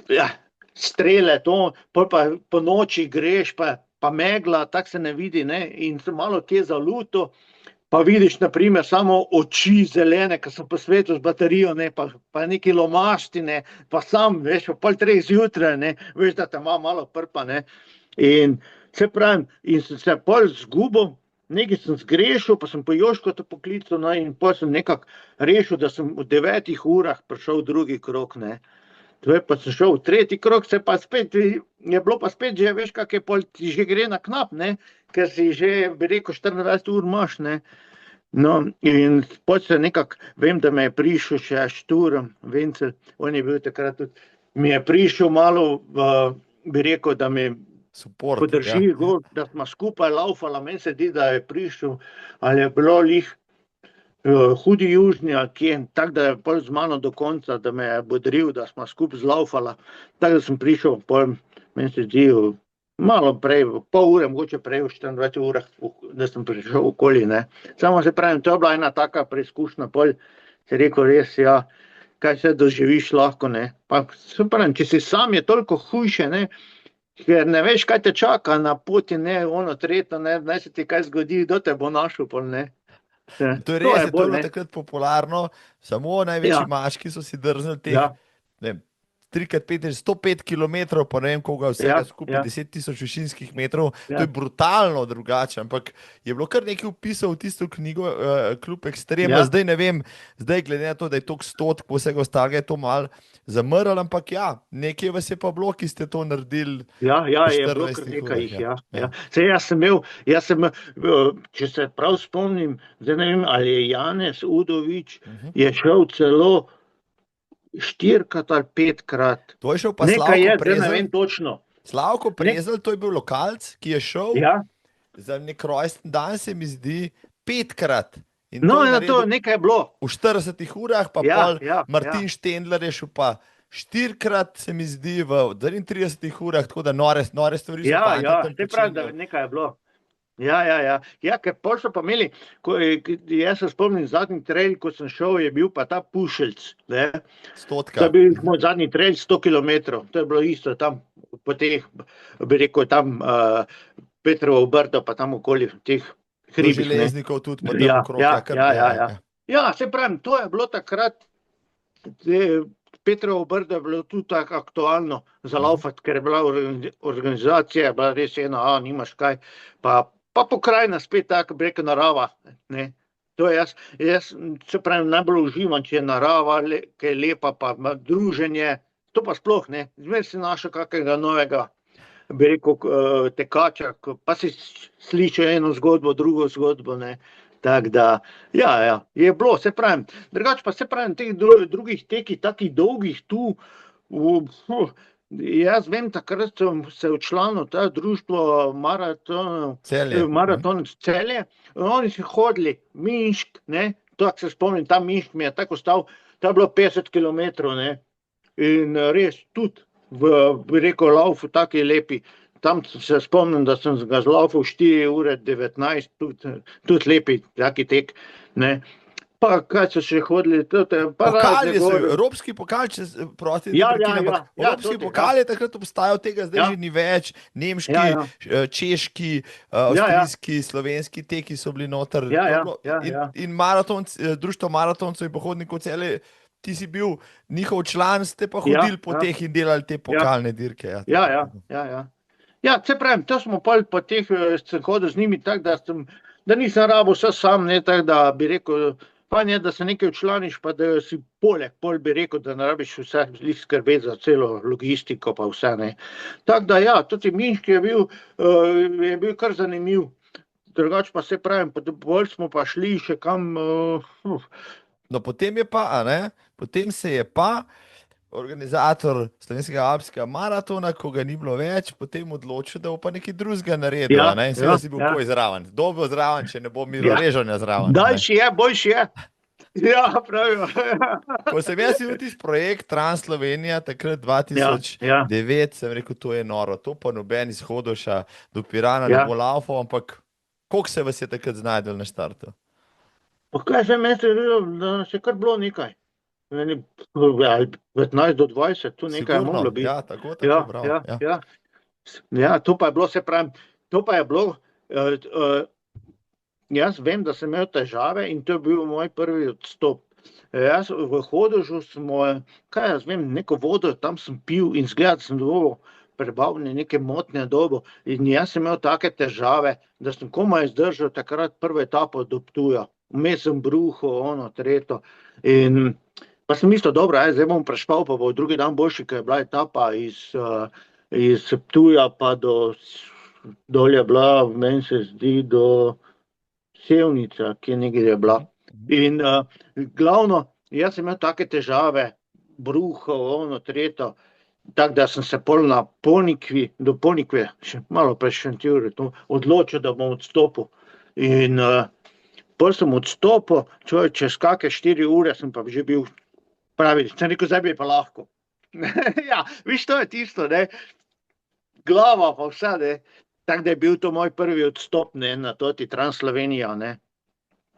A: ja, strele, to, pol pa po noči greš, pa megla, tako se ne vidi, ne, in sem malo kje zaluto, pa vidiš, na primer, samo oči zelene, ko sem po svetu z baterijo, ne, pa neki lomasti, ne, pa sam, veš, pa pol 3 zjutraj, ne, veš, da te ima malo prpa, ne, in se pravim, in sem se pol zgubil, nekaj sem zgrešil, pa sem po Joško to poklical, no, in pol sem nekako rešil, da sem v 9 urah prišel v drugi krog, ne. Pa sem šel v tretji krog, se pa spet, je bilo pa spet že, veš, kak je pol, ti že gre na knap, ne, ker si že, bi rekel, 24 ur imaš, ne. No, in pol se nekako, vem, da me je prišel še Šturm, Vencel, on je bil takrat tudi, mi je prišel malo, bi rekel, da me podrži gor, da smo skupaj laufala, meni se zdi, da je prišel, ali je bilo lih Hudi Južni, ali kje, tako da je pol z mano do konca, da me je bodril, da smo skupaj zlaufala, tako da sem prišel, pol, meni se zdi, malo prej, pol ure, mogoče prej v 24 urah, da sem prišel okoli, ne. Samo se pravim, to je bila ena taka preizkušnja, pol si rekel res, ja, kaj se doživiš lahko, ne. Pa se pravim, če si sam, je toliko hujše, ne, ker ne veš, kaj te čaka na poti, ne, ono tretjo, ne, naj se ti kaj zgodi, kdo te bo našel, pol, ne.
B: To je res, to je bilo takrat popularno, samo največji mački so si drznili teh, ne vem, 3x5, 105 kilometrov, pa ne vem, koga vsega skupaj, 10.000 višinskih metrov, to je brutalno drugače, ampak je bilo kar nekaj vpisov v tisto knjigo Klub Ekstrema, zdaj ne vem, zdaj glede na to, da je toliko stotk, vsega ostalega je to malo zamrl, ampak ja, nekaj vas je pa bilo, ki ste to naredili.
A: Ja, je bilo kar nekaj jih, ja. Sej jaz sem, če se prav spomnim, zdaj ne vem, ali je Janez Udovič, je šel celo 4-krat ali 5-krat.
B: To je šel pa Slavko Prezelj.
A: Ne vem točno.
B: Slavko Prezelj, to je bil lokalc, ki je šel za nek rojsten dan, se mi zdi, 5-krat.
A: No, to nekaj je bilo.
B: V 40 urah, pa pol Martin Štendler je šel pa 4-krat, se mi zdi, v 33 urah, tako da nore stvari so pa.
A: te pravi, da nekaj je bilo. Ja, ker pol so pa imeli, jaz se spomnim zadnji trail, ko sem šel, je bil pa ta Pušelc, ne.
B: 100.
A: To je bil moj zadnji trail 100 kilometrov, to je bilo isto tam, po teh, bi rekel, tam Petrovo Brdo, pa tam okoli teh hribih.
B: Železnikov tudi, pa tam okrog.
A: Ja, se pravim, to je bilo takrat, Petrovo Brdo je bilo tudi tako aktualno za laufati, ker je bila organizacija, je bila res ena, nimaš kaj, pa pokrajina spet tako, bi rekel, narava, ne. To je jaz se pravim, najbolj uživam, če je narava, ki je lepa, pa druženje, to pa sploh, ne. Zmer si našel kakega novega, bi rekel, tekača, pa si slišal eno zgodbo, drugo zgodbo, ne. Tako da, ja, je bilo, se pravim. Drugače pa se pravim, teh drugih tekih, takih dolgih tu, jaz vem, takrat sem se včlanil v ta društvo
B: Celje.
A: Maraton Celje, oni so hodili, Minsk, ne, tako se spomnim, ta Minsk mi je tako ostal, ta je bilo 50 kilometrov, ne, in res tudi bi rekel, laufu taki lepi. Tam se spomnim, da sem ga zlaufal 4 ure 19, tudi lepi taki tek, ne. Pa kaj so še hodili,
B: Pokal je evropski pokal, če prosti, evropski pokal je takrat obstajal, tega zdaj že ni več, nemški, češki, avstrijski, slovenski teki so bili noter. In maraton, društvo maratoncev in pohodnikov Celje, ti si bil njihov član, ste pa hodili po teh in delali te pokalne dirke.
A: Ja, se pravim, to smo po teh sem hodil z njimi tako, da nisem rabo vse sam, ne, tako da bi rekel, pa ne, da se nekaj včlaniš, pa da si pol bi rekel, da ne rabiš vse skrbeti za celo logistiko pa vse, ne. Tako da ja, tudi Minsk je bil kar zanimiv. Drugače pa se pravim, bolj smo pa šli še kam.
B: No, potem je pa, potem se je pa organizator Slovenskega alpskega maratona, ko ga ni bilo več, potem odločil, da bo pa nekaj drugega naredil, in seveda si bil koj zraven. Kdo bo zraven, če ne bo Miro Režanja zraven?
A: Daljši je, boljši je. Ja, pravijo.
B: Ko sem jaz imel tisti projekt Trans-Slovenija, takrat 2009, sem rekel, to je noro, to pa noben iz Hodoša do Pirana ne bo laufal, ampak koliko se vas je takrat znajdel na štartu?
A: Pa kaj sem jaz videl, da nas je kar bilo nekaj. 15 do 20, tu nekaj je moglo biti.
B: Ja, tako, bravo.
A: Ja, to pa je bilo, se pravim, to pa je bilo, jaz vem, da sem imel težave in to je bil moj prvi odstop. Jaz v Hodošu smo, kaj jaz vem, neko vodo tam sem pil in zgled sem dovolj prebavljen neke motnje dobo in jaz sem imel take težave, da sem komaj zdržal takrat prvo etapo do Ptuja. Vmes sem bruho, tretjo in pa sem mislil, dobro, zdaj bom prešpal, pa bo drugi dan boljši, ker je bila etapa iz Ptuja pa dol je bila, meni se zdi, do Sevnica, ki nekaj je bila. In glavno, jaz sem imel take težave, bruho, tretjo, tako da sem se pol na do Ponikve, še malo pred Šentjurjem, odločil, da bom odstopil. In pol sem odstopil, čez kakšne 4 ure sem pa že bil pravi, sem rekel, zdaj bi pa lahko. Ja, viš, to je tisto, ne, glava pa vse, ne, tako da je bil to moj prvi odstop, ne, na toti Trans-Slovenija, ne.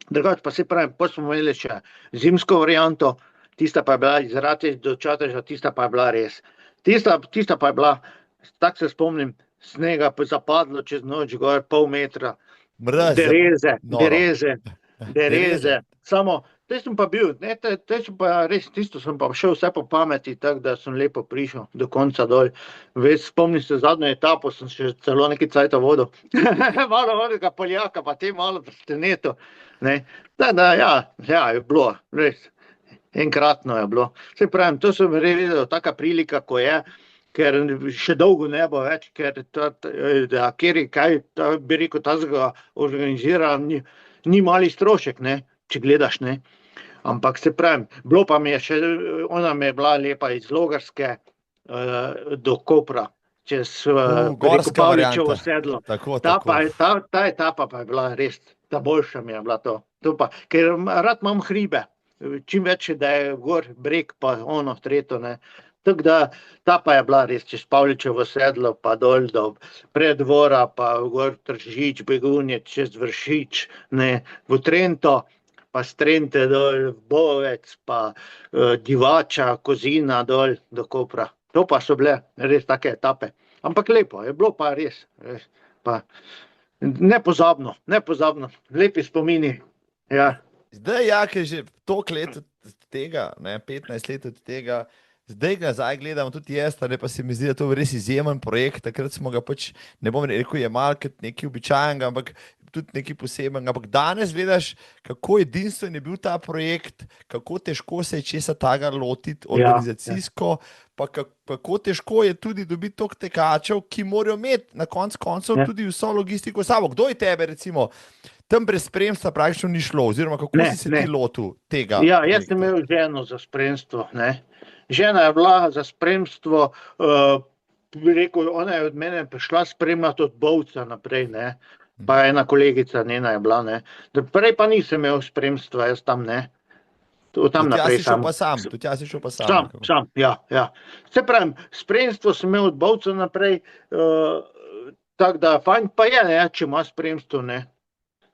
A: Drugače pa se pravim, pol smo imeli še zimsko varianto, tista pa je bila iz Ratej do Čateža, tista pa je bila res. Tista pa je bila, tako se spomnim, snega zapadlo čez noč, gor pol metra, dereze, samo, te sem pa bil, tisto sem pa šel vse po pameti, tako da sem lepo prišel do konca dol. Spomnim se zadnjo etapo, sem še celo nekaj cajta vodil. Malo vodega Poljaka, pa te malo prsteneto. Tako da, ja, je bilo, res, enkratno je bilo. Se pravim, to sem rekel, taka prilika, ko je, ker še dolgo ne bo več, ker kaj, bi rekel, tazga organizira, ni mali strošek, ne, če gledaš, ne. Ampak se pravim, bilo pa mi je še, ona mi je bila lepa iz Logarske do Kopra, čez Pavličevo sedlo. Ta etapa pa je bila res, ta boljša mi je bila to. Ker rad imam hribe, čim več, da je gor breg, pa tretjo, ne. Tako da, ta pa je bila res čez Pavličevo sedlo, pa dol do Preddvora, pa gor Tržič, Begunje, čez Vršič, ne, v Trento, pa s Trente dol, Bovec, pa Divača, Kozina dol do Kopra. To pa so bile res take etape. Ampak lepo, je bilo pa res, pa nepozabno, lepi spomini, ja.
B: Zdaj, ker že toliko let od tega, 15 let od tega, zdaj ga gledam tudi jaz, pa se mi zdi, da to je res izjemen projekt, takrat smo ga pač, ne bom rekel, jemali kot nekaj običajenega, ampak tudi nekaj posebenega, ampak danes gledaš, kako edinstven je bil ta projekt, kako težko se je česa taga lotiti organizacijsko, pa kako težko je tudi dobiti toliko tekačev, ki morajo imeti na koncu
A: Ja.
B: tudi vso logistiko sabo. Kdo je tebe, recimo, tam brez spremstva praktično ni šlo, oziroma kako
A: Ne,
B: si se
A: ne.
B: ti lotil tega?
A: Ja, jaz sem
B: projekta?
A: imel ženo za spremstvo, ne. Žena je bila za spremstvo, bi rekel, ona je od mene prišla spremljati od Bovca naprej, ne. Pa ena kolegica njena je bila, ne. Prej pa nisem imel spremstva, jaz tam, ne. Od tam
B: Do tja
A: naprej
B: si šel pa sam, do tja si šel pa sam. nekako.
A: Sam, ja. Se pravim, spremstvo sem imel od Bovca naprej, tako da fajn pa je, ne, če ima spremstvo, ne.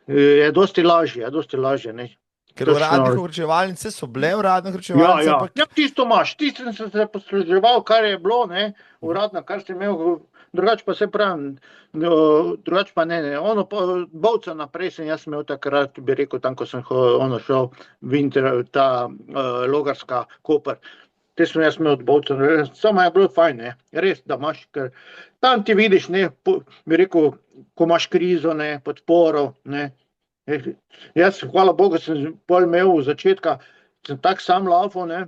A: Je dosti lažje, ne.
B: Ker
A: Točno.
B: uradne vročevalnice so bile uradne vročevalnice,
A: Ja,
B: ampak
A: tisto imaš, tisto sem se posluževal, kar je bilo, ne, uradno, kar sem imel, drugače pa se pravim, drugače pa ne, ono Bovca naprej sem jaz imel takrat, bi rekel, tam, ko sem šel, ta Logarska, Koper, te sem jaz imel od Bovca, samo je bilo fajn, ne, res, da imaš, ker tam ti vidiš, ne, bi rekel, ko imaš krizo, ne, podporo, ne. Jaz, hvala Bogu, sem pol imel v začetka, sem tak sam laufal, ne,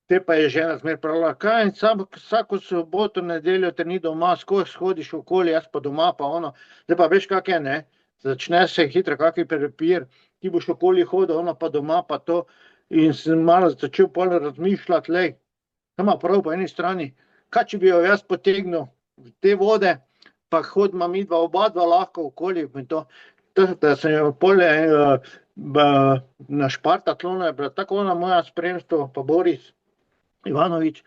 A: te pa je žena zmer pravila, kaj, vsako soboto, nedeljo te ni doma, skozi hodiš okoli, jaz pa doma, pa ono, zdaj pa veš, kak je, ne, začne se hitro kakvi prepir, ti boš okoli hodil, ona pa doma, pa to, in sem malo začel pol razmišljati, lej, ima prav po eni strani, kaj če bi jo jaz potegnil v te vode, pa hodima midva, oba dva lahko okoli, in to, da sem jo polje na Špartatlonu je bila tako ona moja spremstvo, pa Boris Ivanovič,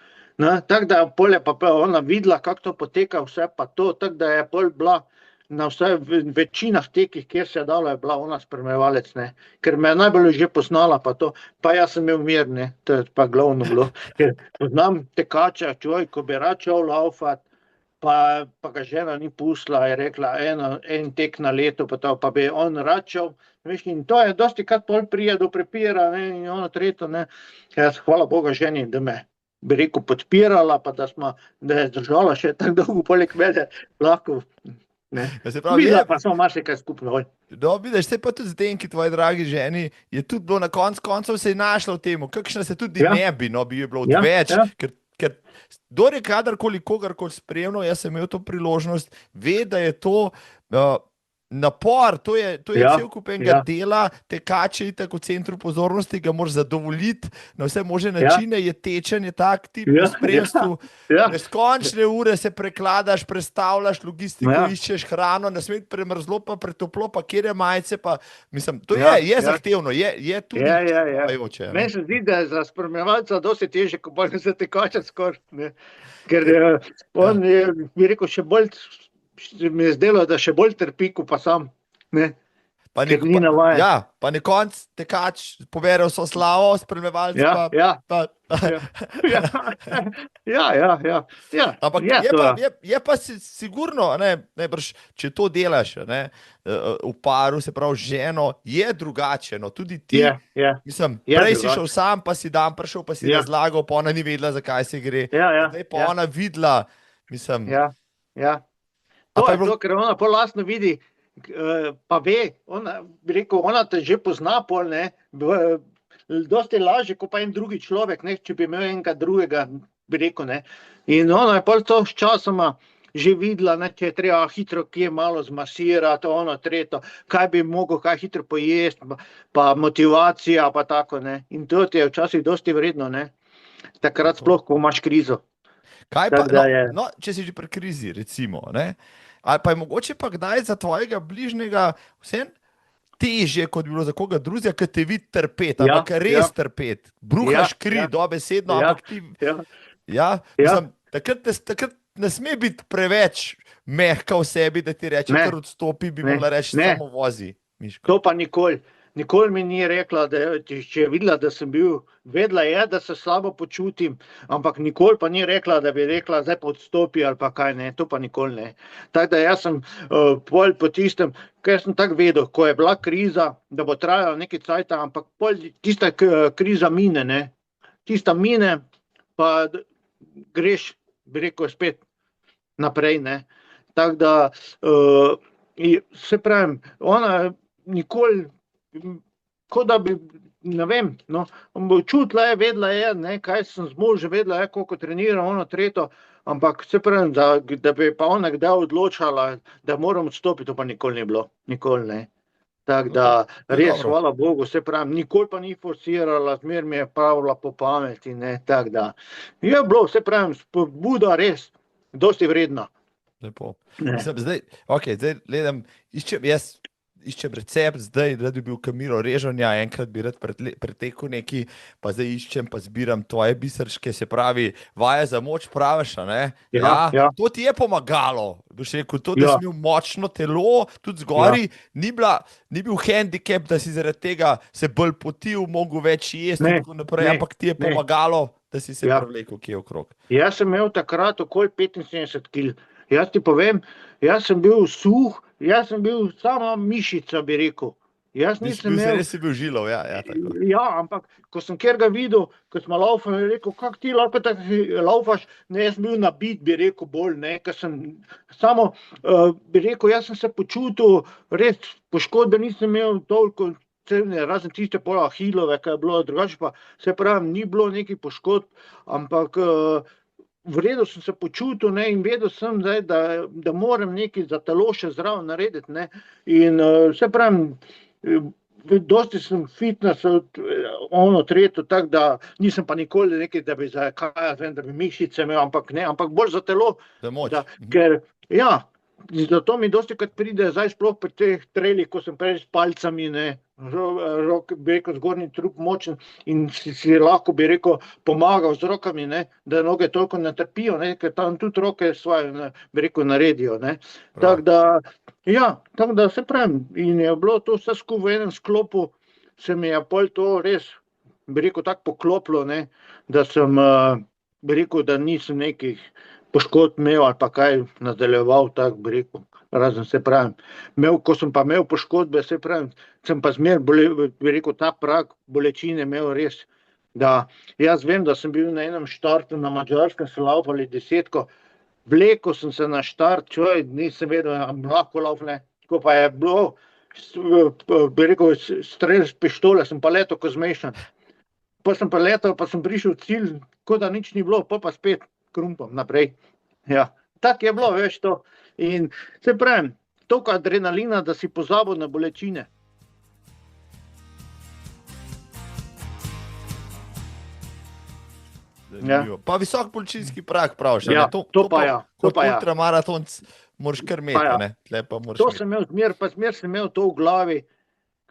A: tako da polje pa ona videla, kako to poteka vse, pa to, tako da je pol bila na vse večinah tekih, kjer se je dalo, je bila ona spremljevalec, ne, ker me je najbolj že poznala, pa to, pa jaz sem imel mir, ne, to je pa glavno bilo, ker poznam tekača, čuj, ko bi rad šel laufat, pa ga žena ni pustila, je rekla, en tek na leto, pa bi on rad šel, veš, in to je dosti krat pol prije do prepira, ne, in ono tretjo, ne, jaz hvala Boga ženi, da me, bi rekel, podpirala, pa da je zdržala še tako dolgo poleg mene, lahko, ne.
B: Ja, se pravi,
A: Videla pa smo marsikaj skupno.
B: No, vidiš, se pa tudi Zdenki, tvoji dragi ženi, je tudi bilo na koncu se je našla v tem, kakšna se tudi
A: Ja.
B: ne bi, no, bi jo bilo
A: Ja,
B: odveč,
A: ja.
B: ker kdor je kadarkoli kogarkoli spremljal, jaz sem imel to priložnost, ve, da je to napor, to je
A: Ja,
B: cel kup enega
A: ja.
B: dela, tekače itak v centru pozornosti, ga moraš zadovoljiti na vse možne načine, je tečen, je tak tip v
A: Ja,
B: spremstvu,
A: ja.
B: neskončne ure se prekladaš, prestavljaš, logistiko,
A: Ja.
B: iščeš hrano, ne sme biti premrzlo, pa pretoplo, pa kjer je majice, pa mislim, to
A: Ja,
B: je
A: ja.
B: zahtevno, je tudi
A: Ja.
B: izčrpavajoče, ne.
A: Meni se zdi, da je za spremljevalca dosti težje, kot pa za tekača skoraj, ne. Ker on je, bi rekel, še bolj, mi je zdelo, da še bolj trpi, kot pa sam, ne.
B: Pa
A: Ker ni navajen.
B: Ja, pa na koncu tekač pobere vso slavo, spremljevalc
A: Ja,
B: pa
A: ja.
B: Ampak
A: je to.
B: je pa sigurno, najbrž, če to delaš, ne, v paru, se pravi ženo, je drugače, no, tudi ti,
A: Je.
B: mislim,
A: Je
B: prej si
A: drugače.
B: šel sam, pa si dan prišel, pa si
A: Ja.
B: razlagal, pa ona ni vedela, zakaj se gre.
A: Ja.
B: Zdaj pa ona videla, mislim,
A: Ja.
B: A
A: To
B: pa je
A: je
B: bilo-
A: to, ker ona pol lastno vidi, pa ve, ona, bi rekel, ona te že pozna pol, ne, dosti lažje, kot pa en drugi človek, ne, če bi imel enega drugega, bi rekel, ne. In ona je pol to s časoma že videla, ne, če je treba hitro kje malo zmasirati, ono tretjo, kaj bi mogel, kaj hitro pojesti, pa motivacija, pa tako, ne. In to ti je včasih dosti vredno, ne. Takrat sploh, ko imaš krizo.
B: kaj pa,
A: Tako da je.
B: no, če si že pri krizi, recimo, ne, ali pa je mogoče pa kdaj za tvojega bližnjega vsem težje, kot bi bilo za koga drugega, ker te vidi trpeti,
A: Ja,
B: ampak res
A: ja.
B: trpeti, bruhaš kri,
A: Ja.
B: dobesedno,
A: Ja.
B: ampak ti,
A: Ja.
B: mislim, takrat ne sme biti preveč mehka v sebi, da ti reče,
A: Ne.
B: kar odstopi, bi
A: Ne.
B: mogla reči,
A: Ne.
B: samo vozi, Miško.
A: To pa nikoli. Nikoli mi ni rekla, če je videla, da sem bil, vedela je, da se slabo počutim, ampak nikoli pa ni rekla, da bi rekla, zdaj pa odstopi ali pa kaj, ne, to pa nikoli ne. Tako da jaz sem pol po tistem, ker sem tako vedel, ko je bila kriza, da bo trajala nekaj cajta, ampak pol tista kriza mine, ne. Tista mine, pa greš, bi rekel, spet naprej, ne. Tako da, se pravim, ona nikoli, kot da bi ne vem, no, čutila je, vedela je, ne, kaj sem zmožen, vedela je, koliko treniram, ono tretjo, ampak se pravim, da bi pa ona kdaj odločala, da moram odstopiti, to pa nikoli ni bilo, nikoli ne. Tako da,
B: To je
A: res,
B: dobro.
A: hvala Bogu, se pravim, nikoli pa ni forsirala, zmer mi je pravila po pameti, ne, tako da. Je bilo, se pravim, spodbuda res, dosti vredna.
B: Lepo.
A: Ne.
B: Mislim, zdaj gledam, iščem recept, zdaj rad bi bil Kamilo Režonja, enkrat bi rad pretekel neki, pa zdaj iščem, pa zbiram tvoje biserške, se pravi, vaje za moč praviš, a ne?
A: Ja.
B: To ti je pomagalo, boš rekel, to, da
A: Ja.
B: si imel močno telo, tudi zgori, ni bil handicap, da si zaradi tega se bolj potil, mogel več jesti in tako naprej, ampak ti je pomagalo, da si se prevlekel kje okrog.
A: Jaz sem imel takrat okoli 75 kil. Jaz ti povem, jaz sem bil suh, jaz sem bil sama mišica, bi rekel. Jaz nisem imel...
B: Res si bil žilov, tako.
A: Ja, ampak ko sem kjer ga videl, ko smo laufali, je rekel, kak ti lahko tako laufaš, ne, jaz sem bil nabit, bi rekel, bolj, ne, ker sem samo, bi rekel, jaz sem se počutil, res poškodbe nisem imel toliko, razen tiste pol ahilove, kaj je bilo, drugače pa, se pravim, ni bilo nekih poškodb, ampak v redu sem se počutil, ne, in vedel sem zdaj, da moram nekaj za telo še zdravo narediti, ne, in se pravim, dosti sem fitness, ono tretjo, tako da nisem pa nikoli nekaj, da bi da bi mišice imel, ampak ne, ampak bolj za telo, ker, ja, zato mi dosti krat pride, zdaj sploh pri teh trailih, ko sem prej s palcami, ne, bi rekel, zgornji trup močen in si lahko, bi rekel, pomagal z rokami, ne, da noge toliko ne trpijo, ne, ker tam tudi roke svoje, bi rekel, naredijo, ne. Tako da se pravim, in je bilo to vse skupaj v enem sklopu, se mi je pol to res, bi rekel, tako poklopilo, ne, da sem, bi rekel, da nisem nekih poškodb imel ali pa kaj nadaljeval, tako bi rekel, razen se pravim. Ko sem pa imel poškodbe, se pravim, sem pa zmer, bi rekel, ta prag bolečine imel res, da jaz vem, da sem bil na enem štartu na Madžarskem, so laufali 10, vlekel sem se na štart, nisem vedel, lahko laufne, ko pa je bilo, bi rekel, strel z pištole, sem pa letel ko zmešan. Pa sem pa letel, pa sem prišel v cilj, kot da nič ni bilo, pa spet krumpom naprej. Ja, tako je bilo, veš to. In se pravim, toliko adrenalina, da si pozabil na bolečine.
B: Pa visok bolečinski prag praviš,
A: ja, to pa ja.
B: Kot ultramaratonc moraš kar imeti, ne?
A: To sem imel zmer, pa zmer sem imel to v glavi.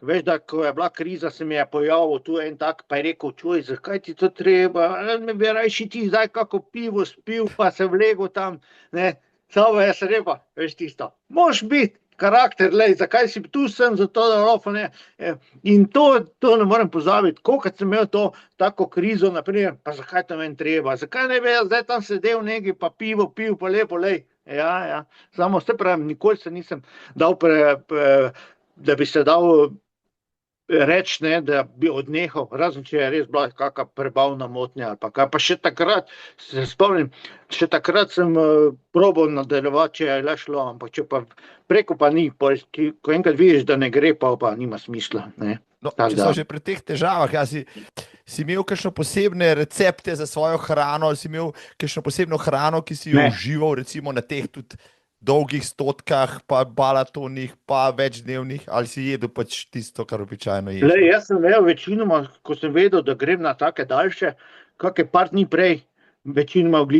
A: Veš, da ko je bila kriza, se mi je pojavil tu en tak, pa je rekel, zakaj ti to treba, me bi rajši ti zdaj kako pivo spil, pa se vlegel tam, ne, samo jaz sem rekel, veš tisto, moš biti karakter, lej, zakaj si tu sem, zato da laufam, ne, in to ne morem pozabiti, kolikrat sem imel to tako krizo, naprimer, pa zakaj to meni treba, zakaj ne bi jaz zdaj tam sedel nekaj, pa pivo pil, pa lepo, lej, ja, samo se pravim, nikoli se nisem dal da bi se dal reči, ne, da bi odnehal, razen če je res bila kakšna prebavna motnja ali pa kaj, pa še takrat, se spomnim, še takrat sem probal nadaljevati, če je le šlo, ampak če pa preko pa ni, ko enkrat vidiš, da ne gre, pa nima smisla, ne.
B: No, če so že pri teh težavah, si imel kakšno posebne recepte za svojo hrano, si imel kakšno posebno hrano, ki si jo užival, recimo na teh tudi dolgih stotkah, pa balatonih, pa večdnevnih, ali si jedel pač tisto, kar običajno ješ?
A: Jaz sem imel večinoma, ko sem vedel, da grem na take daljše, kakšne par dni prej, večinoma bi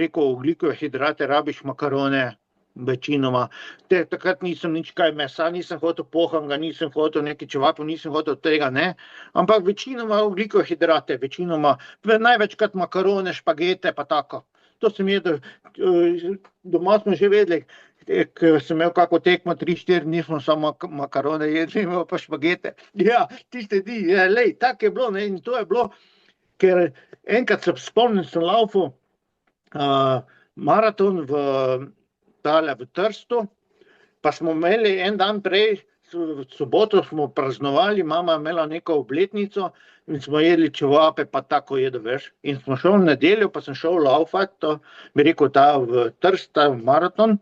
A: rekel, ogljikove hidrate, rabiš makarone, večinoma. Takrat nisem nič kaj mesa, nisem hotel pohanga, nisem hotel neki čevapov, nisem hotel tega, ne. Ampak večinoma ogljikove hidrate, večinoma, največkrat makarone, špagete, pa tako. To sem jedel, doma smo že vedeli, ker sem imel kako tekmo, 3-4 dni smo samo makarone jedli, imel pa špagete. Ja, tiste dni, lej, tako je bilo, ne, in to je bilo, ker enkrat se spomnim, sem laufal maraton v Trstu, pa smo imeli en dan prej, v soboto smo praznovali, mama je imela neko obletnico in smo jedli čevape, pa tako jedo, veš. In smo šel v nedeljo, pa sem šel laufat, to bi rekel v Trst, ta maraton.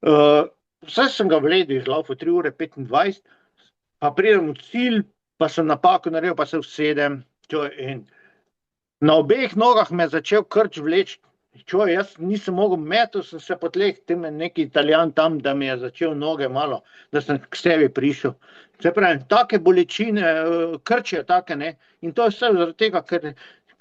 A: Vse sem ga v ledu izlaufal, 3 ure 25, pa pridem v cilj, pa sem napako naredil, pa se usedem. In na obeh nogah me je začel krč vleči. Jaz nisem mogel, metal sem se po tleh, tem je neki Italijan tam, da mi je začel noge malo, da sem k sebi prišel. Se pravi, take bolečine, krče take, ne. In to je vse zaradi tega, ker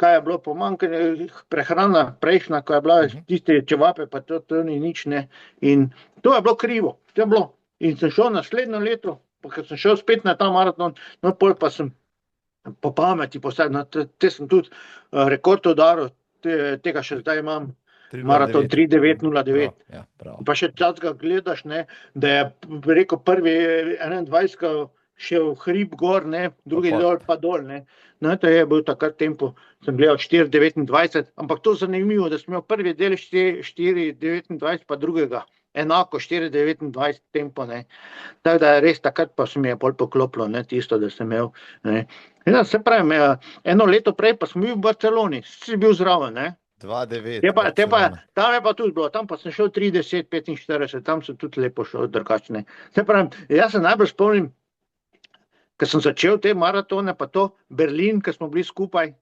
A: kaj je bilo pomanjkanje, prehrana prejšnja, ko je bila tiste čevape, pa to ni nič, ne. In to je bilo krivo, to je bilo. In sem šel naslednjo leto, pa ker sem šel spet na ta maraton, no pol pa sem po pameti postavil, te sem tudi rekord udaril, tega še zdaj imam, maraton 3:9:09.
B: Ja,
A: pa še časga gledaš, ne, da je rekel prvi 21 šel hrib gor, ne, drugi dol pa dol, ne. No, to je bil takrat tempo, sem gledal 4:29, ampak to zanimivo, da sem imel prvi del 4:29 pa drugega enako 4:29 tempo, ne. Tako da je res takrat pa se mi je pol poklopilo, ne, tisto, da sem imel, ne. Ja, se pravi, eno leto prej pa sem bil v Barceloni, si bil zraven, ne.
B: 2:9.
A: Tam je pa tudi bilo, tam pa sem šel 3:10:45, tam sem tudi lepo šel drugačne. Se pravi, jaz se najbolj spomnim, ker sem začel te maratone, pa to Berlin, ker smo bili skupaj,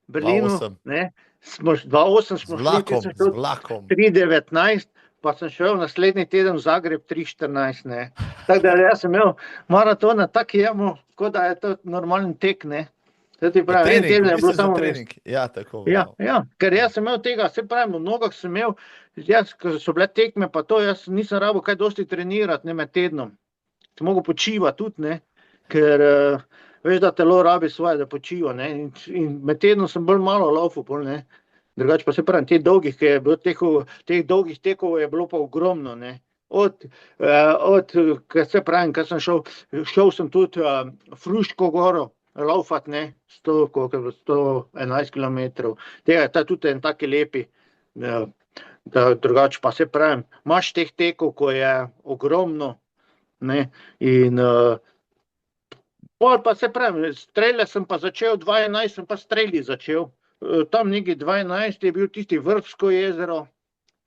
A: Berlinu,
B: 2:08.
A: ne, 2:08 smo šli,
B: Z vlakom.
A: 3:19, pa sem šel naslednji teden v Zagreb 3:14, ne. Tako da jaz sem imel maratona tak jemo, kot da je to normalen tek, ne. To ti pravi, en teden je bilo samo
B: trening. Ja, tako.
A: Ja, ker jaz sem imel tega, se pravi, v nogah sem imel, jaz, ko so bile tekme, pa to, jaz nisem rabil kaj dosti trenirati, ne, med tednom. Sem mogel počivati tudi, ne, ker veš, da telo rabi svoje, da počiva, ne, in med tednom sem bolj malo laufal pol, ne. Drugače pa se pravi, teh dolgih, ki je bilo teh dolgih tekov je bilo pa ogromno, ne. Ker se pravim, ker sem šel sem tudi Fruško goro laufat, ne, 111 kilometrov. Tega je tudi en taki lepi, da drugače pa se pravim, imaš teh tekov, ko je ogromno, ne, in pol pa se pravim, strele sem pa začel, 2011 sem pa streli začel. Tam neki 2012 je bil tisti Vrbsko jezero,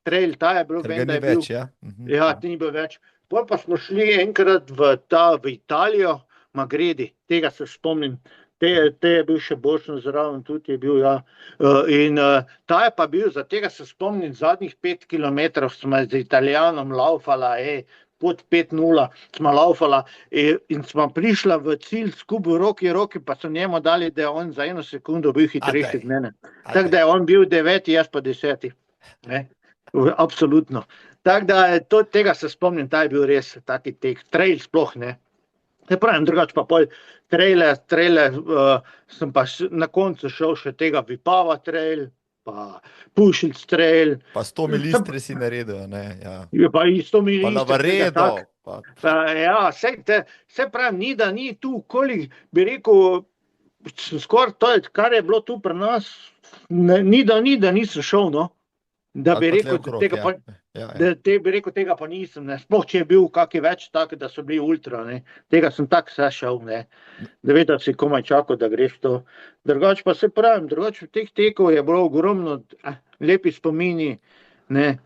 A: trail, ta je bil, vem, da je bil.
B: Več, ja.
A: Ja, ni bil več. Pol pa smo šli enkrat v Italijo, Magredi, tega se spomnim. Te je bil še bočno zraven, tudi je bil, ja. In ta je pa bil, za tega se spomnim, zadnjih 5 kilometrov smo z Italijanom laufala, pod 5:0 smo laufala in smo prišla v cilj skupaj roki, pa so njemu dali, da je on za 1 sekundo bil hitrejši od mene. Tako da je on bil 9, jaz pa 10. Ne? Absolutno. Tako da tega se spomnim, ta je bil res taki tek, trail sploh, ne. Ne pravim, drugače pa pol traile, sem pa na koncu šel še tega Vipava trail, pa Pušilc trail.
B: Pa 100 milistri si naredil, ne, ja.
A: Pa i 100 milistri.
B: Pa Lavaredo.
A: Ja, se pravim, ni, da ni tu, kolik bi rekel, skoraj to je, kar je bilo tu pri nas, ni, da nisem šel, no. Da bi rekel, tega pa nisem, ne. Sploh, če je bil kaki več tak, da so bili ultra, ne. Tega sem tak vse šel, ne. Da vedel si komaj čakal, da greš to. Drugače pa se pravim, drugače teh tekov je bilo ogromno, lepi spomini, ne.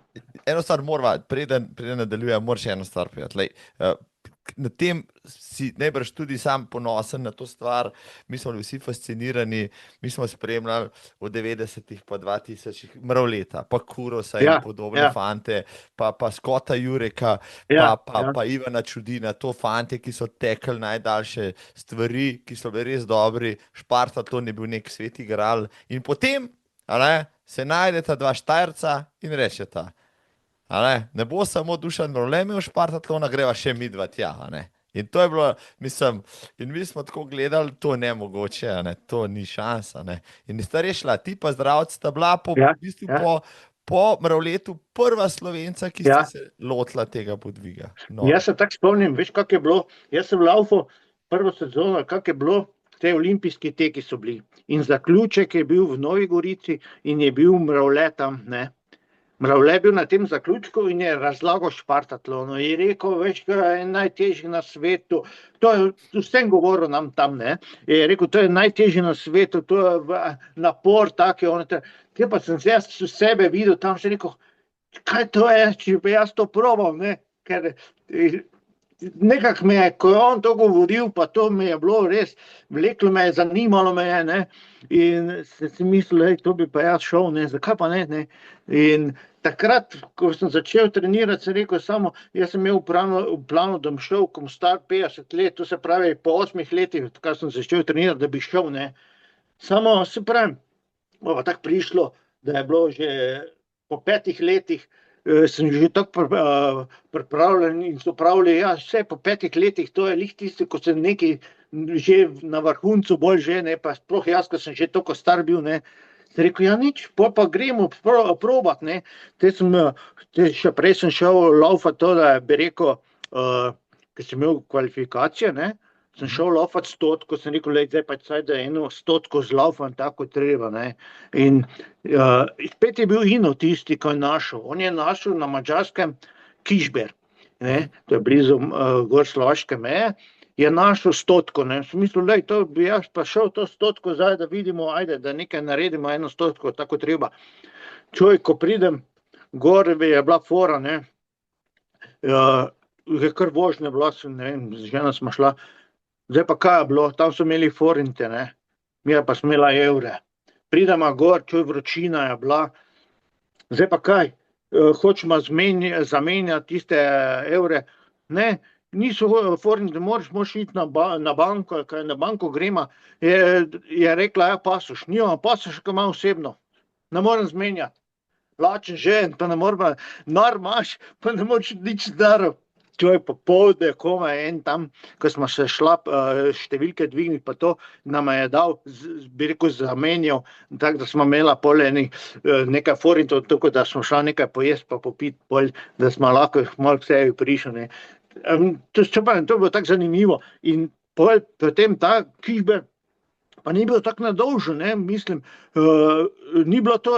B: Eno stvar morava, preden nadaljujem, moraš eno stvar povedati. Na tem si najbrž tudi sam ponosen na to stvar, mi smo vsi fascinirani, mi smo spremljali v 90-ih pa 2000-ih Mravljeta, pa Kurosa in podobne fante, pa Scotta Jureka, pa Ivana Čudina, to fante, ki so tekli najdaljše stvari, ki so bili res dobri, Špartatlon je bil nek sveti gral in potem, se najdeta dva Štajerca in rečeta, ne bo samo Dušan Mravlje imel Špartatlona, greva še mi dva tja, In to je bilo, mislim, in mi smo tako gledali, to nemogoče, to ni šansa, In sta rešila, ti pa Zdravc sta bila po Mravljetu prva Slovenca, ki sta se lotila tega podviga.
A: Jaz se tako spomnim, veš, kak je bilo, jaz sem laufal prvo sezono, kak je bilo, te olimpijski teki so bili. In zaključek je bil v Novi Gorici in je bil Mravlje tam, Mravlje je bil na tem zaključku in je razlagal Špartatlonu. Je rekel, veš, je najtežji na svetu. To je vsem govoril nam tam, Je rekel, to je najtežji na svetu, to je napor tak. Kje pa sem jaz sebe videl tam, še rekel, kaj to je, če bi jaz to probal, Ker nekako me je, ko je on to govoril, pa to mi je bilo res, vleklo me je, zanimalo me je, ne, in si mislil, ej, to bi pa jaz šel, ne, zakaj pa ne, ne, in takrat, ko sem začel trenirati, sem rekel samo, jaz sem imel v planu, da bom šel, ko bom star 50 let, to se pravi po 8 letih, kar sem začel trenirati, da bi šel, ne, samo se pravim, bo pa tako prišlo, da je bilo že po 5 letih, sem že tako pripravljen in so pravili, ja, vse po 5 letih, to je lih tisti, ko sem neki že na vrhuncu bolj že, ne, pa sploh jaz, ko sem že toliko star bil, ne, sem rekel, ja nič, pa gremo probat, ne, še prej sem šel laufat to, da bi rekel, ker sem imel kvalifikacije, ne, sem šel laufat 100, ko sem rekel, zdaj pa saj, da 100 zlaufam tako treba, ne. In spet je bil Ino tisti, ko je našel. On je našel na Madžarskem Kišber, ne, to je blizu gor slovaške meje, je našel 100, ne. Sem mislil, to bi jaz pa šel to 100 zdaj, da vidimo, ajde, da nekaj naredimo 100, tako treba. Čuj, ko pridem gor, je bila fora, ne, je kar vožnja bila, ne vem, z žena smo šla. Zdaj pa kaj je bilo, tam so imeli forinte, ne, mi pa smo imela evre. Pridemo gor, čuj, vročina je bila, zdaj pa kaj, hočemo zamenjati tiste evre, ne, niso forinte, moraš iti na banko, kaj na banko gremo, je rekla, ja, pasoš, nimam pasoš, ko imam osebno, ne morem zmenjati, lačen žen, pa ne morem, nar imaš, pa ne moreš nič darov. Čuj, popoldne, komaj en tam, ko smo se šla številke dvigniti, pa to nam je dal, bi rekel, zamenjal, tako da smo imela pol nekaj forintov, tako da smo šla nekaj pojesti pa popiti, pol, da smo lahko malo k sebi prišli. To je bilo tako zanimivo. In potem ta Kišber pa ni bil tako nadolžen, ne, mislim, ni bilo to,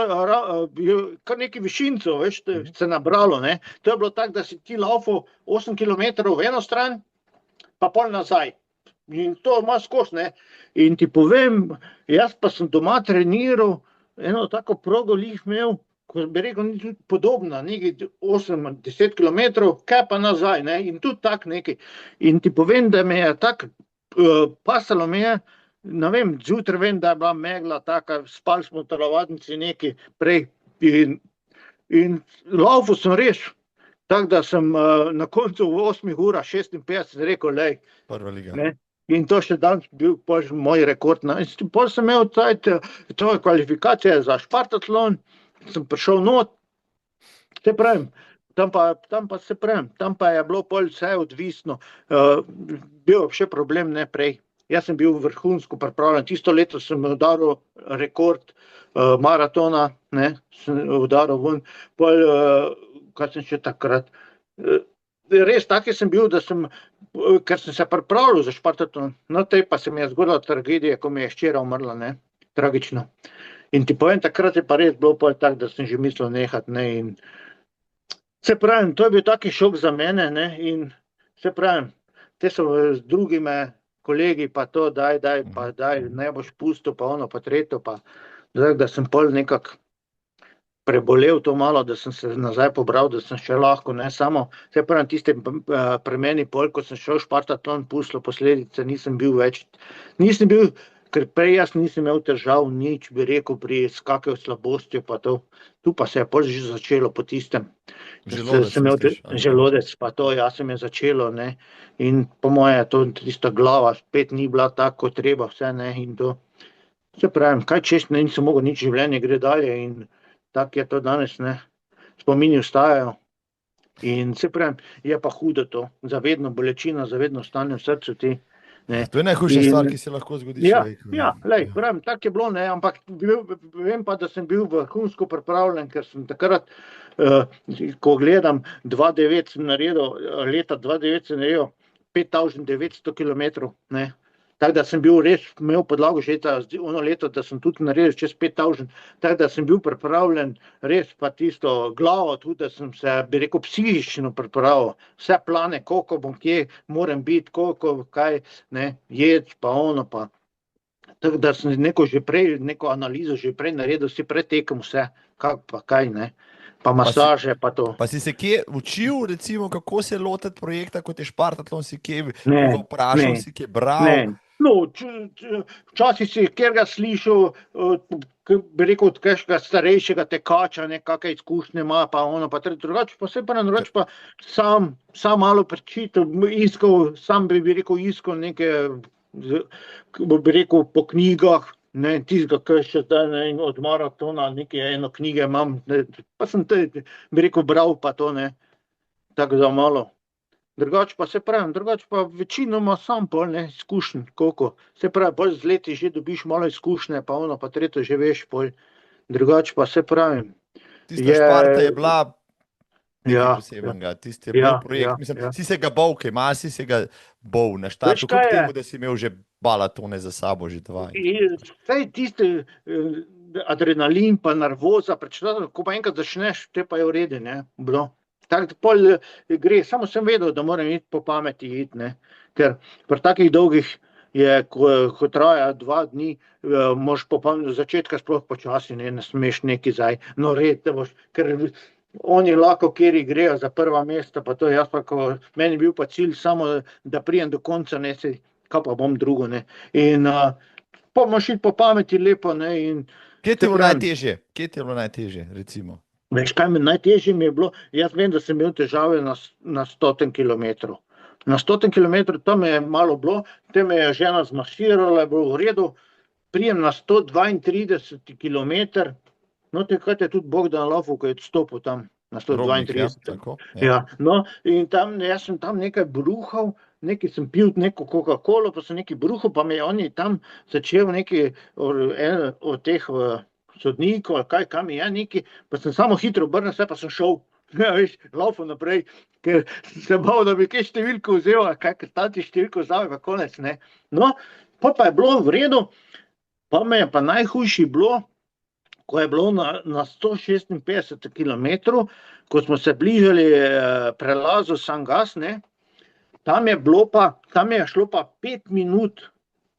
A: kar nekaj višincev, veš, se nabralo, ne. To je bilo tako, da si ti laufal 8 kilometrov v eno stran, pa pol nazaj. In to ima skozi, ne. In ti povem, jaz pa sem doma treniral, eno tako progo lih imel, ko bi rekel, ni tudi podobna, nekaj 8-10 kilometrov, kaj pa nazaj, ne, in tudi tak nekaj. In ti povem, da me je tako, pasalo me je, ne vem, zjutraj vem, da je bila megla taka, spali smo v telovadnici nekaj prej in laufal sem res, tako da sem na koncu v 8 urah 56 rekel,
B: Prva liga.
A: ne, in to še danes bil moj rekord. Potem sem imel to kvalifikacije za Špartatlon, sem prišel not, te pravim, tam pa se pravim, tam pa je bilo pol vse odvisno, bil še problem, ne prej. Jaz sem bil vrhunsko pripravljen, tisto leto sem udaril rekord maratona, ne, sem udaril ven, pol, kaj sem še takrat, res taki sem bil, da sem, ker sem se pripravljal za Špartatlon, no tej pa se mi je zgodila tragedija, ko mi je hčera umrla, ne, tragično. In ti povem, takrat je pa res bilo pol tak, da sem že mislil nehati, ne, in se pravim, to je bil taki šok za mene, ne, in se pravim, te so z drugimi kolegi pa to, daj, ne boš pustil, pa ono, pa tretjo, pa da sem pol nekako prebolel to malo, da sem se nazaj pobral, da sem še lahko, ne, samo, se pravim, tiste pri meni pol, ko sem šel Špartatlon, pustilo posledice, nisem bil, ker prej jaz nisem imel težav, nič, bi rekel, pri skakal slabostjo, pa to, tu pa se je pol že začelo po tistem. Želodec, pa to, jaz sem je začelo, ne, in po moje to tista glava spet ni bila tako, kot treba vse, ne, in to, se pravim, kaj češ, ne, nisem mogel nič, življenje gre dalje in tako je to danes, ne, spomini ostajajo in se pravim, je pa hudo to, zavedno bolečina, zavedno stanje v srcu ti, ne.
B: To je najhujša stvar, ki se lahko zgodi človeku.
A: Ja, pravim, tako je bilo, ne, ampak vem pa, da sem bil vrhunsko pripravljen, ker sem takrat, ko gledam, 2009 sem naredil, leta 2009 sem naredil 5900 kilometrov, ne, tako da sem bil res, imel podlago že ono leto, da sem tudi naredil čez 5000, tako da sem bil pripravljen res pa tisto glavo tudi, da sem se, bi rekel, psihično pripravil, vse plane, koliko bom kje, moram biti, koliko, kaj, ne, jed, pa ono, pa, tako da sem neko analizo že prej naredil, si pretekem vse, kak pa kaj, ne, pa masaže, pa to.
B: Pa si se kje učil, recimo, kako se lotiti projekta, kot je Špartatlon, si kje
A: Ne,
B: koga vprašal,
A: ne,
B: si kje bral?
A: ne. No, včasih si kjerga slišal, bi rekel, od kakšnega starejšega tekača, nekakve izkušnje ima, pa ono, pa drugače, pa se pa drugače pa sam malo prečital, sam bi rekel, iskal nekaj, bi rekel, po knjigah, ne, tistega, kar še zdaj od maratona, nekaj eno knjige imam, ne, pa sem te, bi rekel, bral pa to, ne, tako za malo. Drugače pa se pravim, drugače pa večinoma sam pol, ne, izkušenj, koliko. Se pravi, bolj z leti že dobiš malo izkušnje, pa ono, pa tretje že veš pol. Drugače pa se pravim.
B: Tista Šparta je bila nekaj posebnega, tisti je bil projekt, mislim, si se ga bal, kaj ima, si se ga bal na štartu, kljub temu, da si imel že balatone za sabo, že 2.
A: Saj tisti adrenalin pa nervoza, ko pa enkrat začneš, te pa je v redu, ne, bilo. Tako pol gre, samo sem vedel, da moram iti po pameti iti, ne, ker pri takih dolgih je, ko traja 2 dni, moš po začetka sploh počasi, ne smeš neki zdaj, no red, da boš, ker oni lahko, kjeri grejo za prva mesta, pa to jaz pa, meni bil pa cilj samo, da prijem do konca, ne, kaj pa bom drugo, ne, in pa moš iti po pameti lepo, ne, in
B: Kje ti je bilo najtežje, recimo?
A: Veš, kaj najtežje mi je bilo? Jaz vem, da sem imel težave na 100 kilometrov. Na 100 kilometrov tam je malo bilo, te me je žena zmasirala, je bilo v redu, prijem na 132 kilometr, no takrat je tudi Bogdan Laufov, ko je odstopil tam na 132. Ja, no, in tam, jaz sem tam nekaj bruhal, nekaj sem pil neko Coca-Colo, pa sem nekaj bruhal, pa me je oni tam začel nekaj od teh sodnikov, ali kaj mi je neki, pa sem samo hitro obrnil se, pa sem šel, ja, veš, laufal naprej, ker sem bal, da bi kaj številko vzel, kaj stati številko vzal, pa konec, ne. No, pa je bilo v redu, pa me je pa najhujši bilo, ko je bilo na 156 kilometrov, ko smo se bližali prelazu Sangas, ne, tam je šlo pa 5 minut,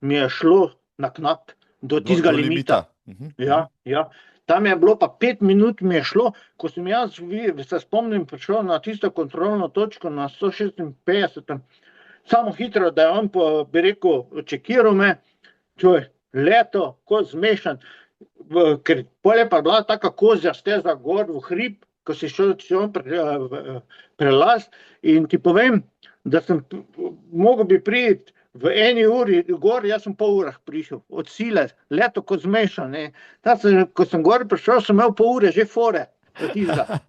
A: mi je šlo na knap do tistega limita. Ja, tam je bilo pa 5 minut mi je šlo, ko sem jaz, se spomnim, prišel na tisto kontrolno točko na 156, samo hitro, da je on, bi rekel, čekiral me, čuj, leto, ko zmešan, ker pol je pa bila taka kozja steza gor v hrib, ko si šel prelaz, in ti povem, da sem mogel bi priti v 1 uri gor, jaz sem pol urah prišel, od sile, leto kot zmešan, ne. Ko sem gor prišel, sem imel pol ure že fore,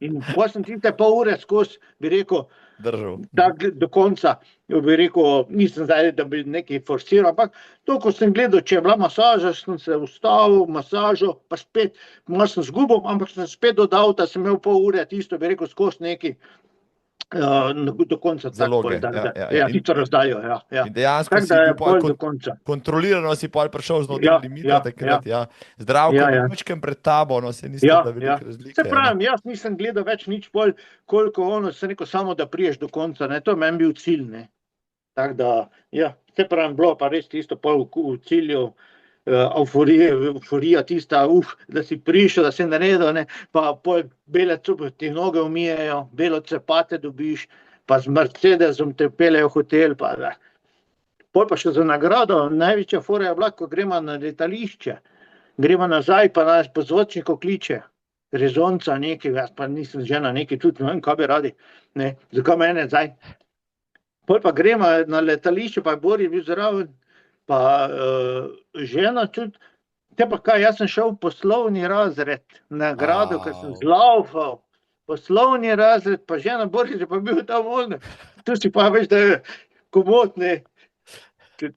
A: in potem sem tiste pol ure skozi, bi rekel, do konca, bi rekel, nisem zdaj, da bi nekaj forsiral, ampak to, ko sem gledal, če je bila masaža, sem se ustavil, masažo, pa spet, malo sem zgubil, ampak sem spet dodal, da sem imel pol ure, tisto, bi rekel, skozi neki, do konca.
B: Zaloge,
A: tisto razdaljo,
B: In dejansko si bil kontrolirano, si pol prišel znotraj limita takrat, Zdravko, večkem pred tabo, no, se niste da veliko razlike.
A: Se pravim, jaz nisem gledal več nič bolj, koliko ono, se rekel, samo da priješ do konca, ne, to je meni bil cilj, ne. Tako da, se pravim, bilo pa res tisto pol v cilju, euforija tista, da si prišel, da si naredil, ne, pa pol bele ti noge umijejo, belo cepate dobiš, pa z Mercedesom te peljejo v hotel, pa da. Pol pa še za nagrado, največja fora je bila, ko gremo na letališče, gremo nazaj, pa nas po zvočniku kliče, rezonca nekaj, jaz pa nisem žena nekaj, tudi ne vem, kaj bi radi, ne, zakaj mene zdaj. Pol pa gremo na letališče, pa je Boris bil zraven, pa žena tudi, te pa kaj, jaz sem šel v poslovni razred, nagrado, ker sem zlaufal, poslovni razred, pa žena Boris je pa bil tam on, tu si pa veš, da je komod, ne,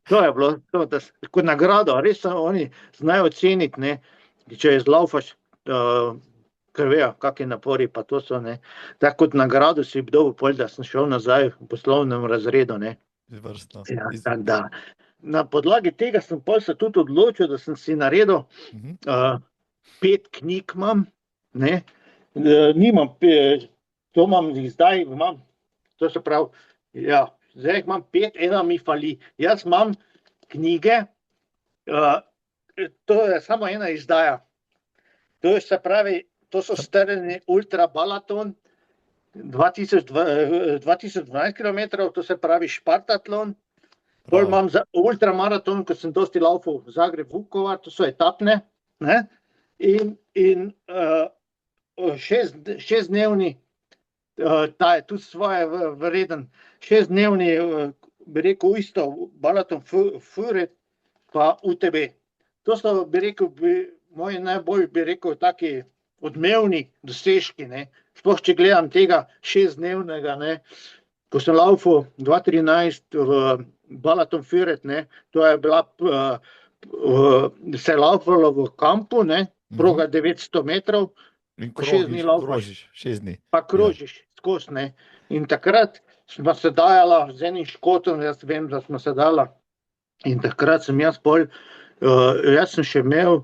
A: to je bilo, kot nagrado, res oni znajo oceniti, ne, če je zlaufaš, ker vejo, kakšni napori pa to so, ne, tako kot nagrado si dobil pol, da sem šel nazaj v poslovnem razredu, ne.
B: Izvrstno.
A: Tako da. Na podlagi tega sem pol se tudi odločil, da sem si naredil 5 knjig imam, ne, nimam, to imam zdaj, to se pravi, zdaj imam 5, ena mi fali, jaz imam knjige, to je samo ena izdaja, to je se pravi to so strelni Ultra Balaton, 2012 km, to se pravi Špartatlon. Pol imam za ultramaraton, ko sem dosti laufal Zagreb, Vukovar, to so etapne, ne? In šestdnevni, ta je tudi svoje vreden, šestdnevni, bi rekel, isto, Balaton Furet pa UTB. To so, bi rekel, moji najbolj, bi rekel, taki odmevni dosežki, ne? Sploh, če gledam tega šestdnevnega, ne? Ko sem laufal 2013 v Balaton Furet, ne? To je bila, se je laufalo v kampu, ne? Proga 900 metrov,
B: In
A: pa 6 dni laufaš.
B: krožiš, 6 dni.
A: Pa krožiš skozi, ne. In takrat smo se dajala z enim Škotom, jaz vem, da smo se dala. In takrat sem jaz jaz sem še imel,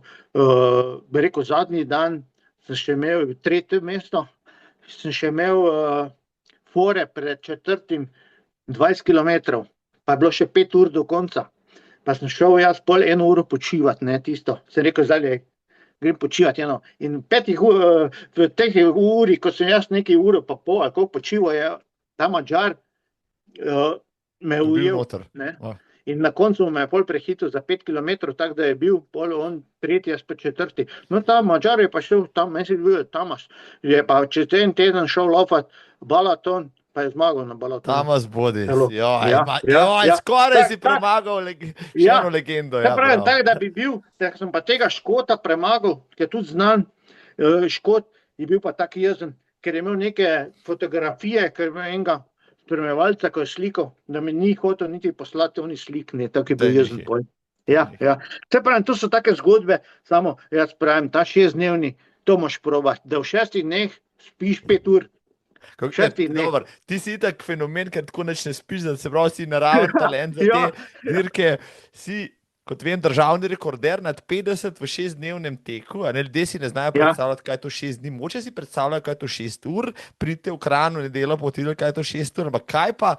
A: bi rekel, zadnji dan, sem še imel 3. mesto, sem še imel fore pred 4. 20 kilometrov, pa je bilo še 5 ur do konca. Pa sem šel jaz pol 1 uro počivati, ne, tisto. Sem rekel, zdaj grem počivati eno. In v teh uri, ko sem jaz nekaj uro pa pol, ali koliko počival, je ta Madžar me ujel. Ne? In na koncu me je pol prehitil za 5 kilometrov, tako da je bil pol on 3., jaz pa 4. No, ta Madžar je pa šel tam, meni se bil Tamas, je pa čez en teden šel laufat Balaton, pa je zmagal na Balatonu.
B: Tamas Bodis,
A: Ja.
B: skoraj si premagal še eno legendo.
A: Ja, pravim, tako da bi bil, da sem pa tega Škota premagal, ki je tudi znan, Škot je bil pa tak jezen, ker je imel neke fotografije, ker je imel enega spremljevalca, ko je slikal, da mi ni hotel niti poslati oni slik, ne, tako je bil jezen pol. Ja. Se pravim, to so take zgodbe, samo jaz pravim, ta 6-dnevni, to moš probati, da v 6 dneh spiš 5 ur.
B: Dobar, ti si itak fenomen, ker tako nič ne spiš, da se pravi, si naraven talent za te dirke, si, kot vem, državni rekorder nad 50 v 6-dnevnem teku, a ne, ljudje si ne znajo predstavljati, kaj je to 6 dni, moče si predstavljati, kaj je to 6 ur, pridite v Kranj v nedeljo potidel, kaj je to 6 ur, ampak kaj pa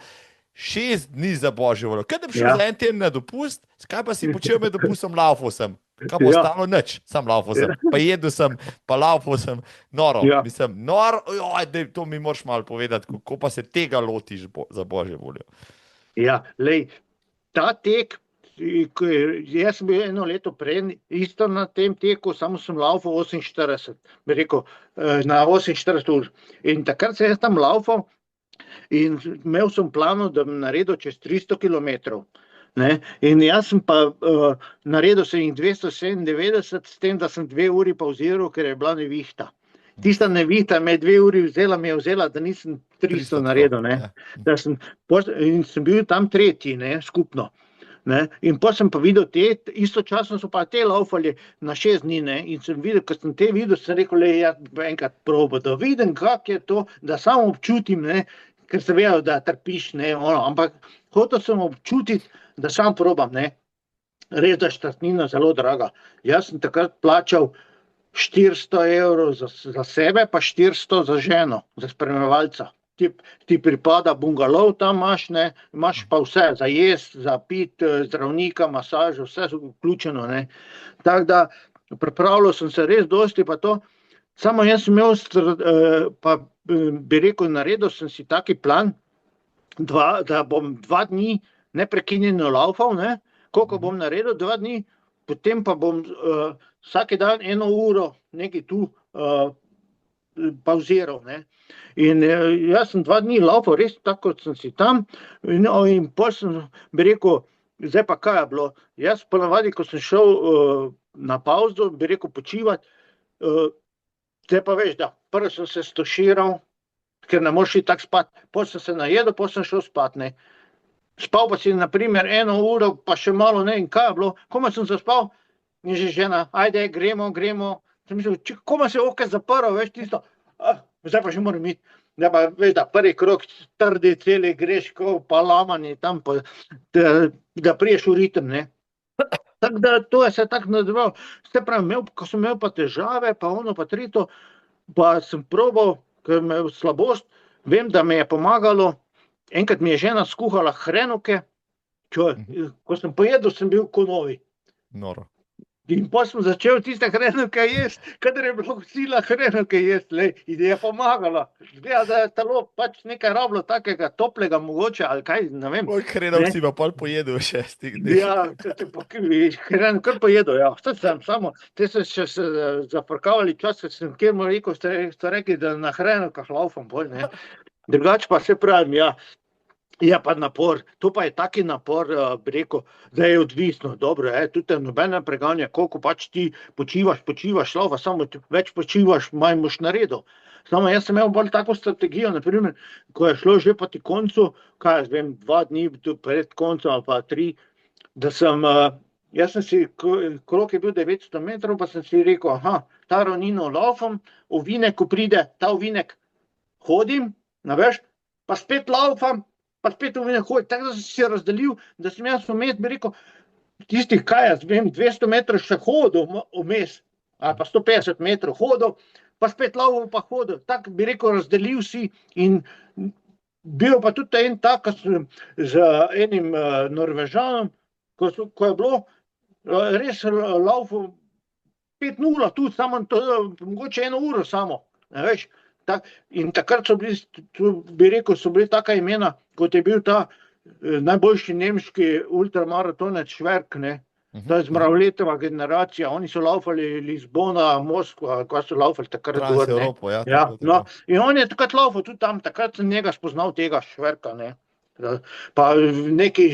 B: 6 dni za božjo voljo, kaj da bi šel za en teden na dopust, kaj pa si počel med dopustom, laufal sem. Kaj bo ostalo nič, sam laufal sem, pa jedel sem, pa laufal sem, noro, mislim, noro, to mi moraš malo povedati, kako pa se tega lotiš za božjo voljo. Ja,
A: lej, ta tek, jaz sem bil 1 leto prej, isto na tem teku, samo sem laufal 48, bi rekel, na 48 ur. In takrat sem jaz tam laufal in imel sem plano, da bom naredil čez 300 kilometrov. Ne? In jaz sem pa naredil sem jih 297, s tem, da sem 2 uri pauziral, ker je bila nevihta. Tista nevihta me 2 uri mi je vzela, da nisem 300 naredil. Ne? In sem bil tam 3., ne, skupno. Ne? In potem sem pa videl istočasno so pa te laufali na 6 dni, ne? In sem videl, ko sem te videl, sem rekel, jaz bi enkrat probal, da vidim, kak je to, da samo občutim, ne? Ker se vejo, da trpiš, ne, ampak hotel sem občutiti, da sam probam, ne. Res, da štartnina zelo draga. Jaz sem takrat plačal 400 evrov za sebe, pa 400 za ženo, za spremljevalca. Ti pripada bungalov, tam imaš, ne, imaš pa vse, za jest, za pit, zdravnika, masažo, vse so vključeno, ne. Tako da, pripravljal sem se res dosti, pa to, samo jaz sem imel, pa bi rekel, naredil sem si taki plan, da bom 2 dni neprekinjeno laufal, ne, koliko bom naredil 2 dni, potem pa bom vsaki dan 1 uro nekaj tu pauziral, ne. In jaz sem 2 dni laufal, res tako, kot sem si tam, in potem sem, bi rekel, zdaj pa kaj je bilo, jaz ponavadi, ko sem šel na pauzo, bi rekel, počivati, zdaj pa veš, da prvo sem se stoširal, ker ne moreš iti tako spat, potem sem se najedel, potem sem šel spat, ne. Spal pa si, na primer, 1 uro, pa še malo, ne, in kaj je bilo, komaj sem zaspal, in že žena, ajde, gremo, sem mislil, komaj se oke zaprl, veš, tisto, zdaj pa že moram iti, da pa, veš, da prvi krog trdi celi greš, pa lamani tam, da priješ v ritem, ne. Tako da, to je se tako nadaljevalo, se pravi, ko sem imel pa težave, pa ono, pa trito, pa sem probal, ker me je slabost, vem, da me je pomagalo. Enkrat mi je žena skuhala hrenovke, ko sem pojedel, sem bil ko novi.
B: Noro.
A: In pa smo začeli tiste hrenovke jesti, kadar je bilo sila hrenovke jesti, lej, in je pomagalo. Zgleda, da je telo pač nekaj rabilo takega toplega mogoče, ali kaj, ne vem.
B: Moj hrenov si pa pol pojedel v 6 dneh.
A: Ja, hreno kar pojedo, ja. Samo, te so še se zafrkavali čas, ker sem kjer mu rekel, ste rekli, da na hrenovkah laufam bolj, ne. Drugače pa se pravim, ja. Je pa napor, to pa je taki napor, bi rekel, da je odvisno, dobro, tudi te nobene preganja, koliko pač ti počivaš, lava, samo več počivaš, manj boš naredil. Samo jaz sem imel bolj tako strategijo, naprimer, ko je šlo že proti koncu, kaj jaz vem, 2 dni pred koncem ali pa 3, da sem, jaz sem si, krog je bil 900 metrov, pa sem si rekel, ta ravnino laufam, ovinek, ko pride, ta ovinek hodim, veš, pa spet laufam, pa spet ovinek hodim, tako da sem si razdelil, da sem jaz vmes, bi rekel, tistih, kaj jaz vem, 200 metrov še hodil vmes, ali pa 150 metrov hodil, pa spet laufal pa hodil, tako bi rekel, razdelil si in bil pa tudi en tak z enim Norvežanom, ko je bilo res laufal 5:0 tudi, samo mogoče 1 uro samo, veš. In takrat so bili, bi rekel, so bili taka imena, kot je bil ta najboljši nemški ultramaratonec Šverk, ne, ta Zmravletova generacija, oni so laufali Lizbona, Moskva, kaj so laufali takrat gor, ne.
B: Trans-Evropo, ja.
A: Ja, no, in on je takrat laufal tudi tam, takrat sem njega spoznal, tega Šverka, ne. Pa neki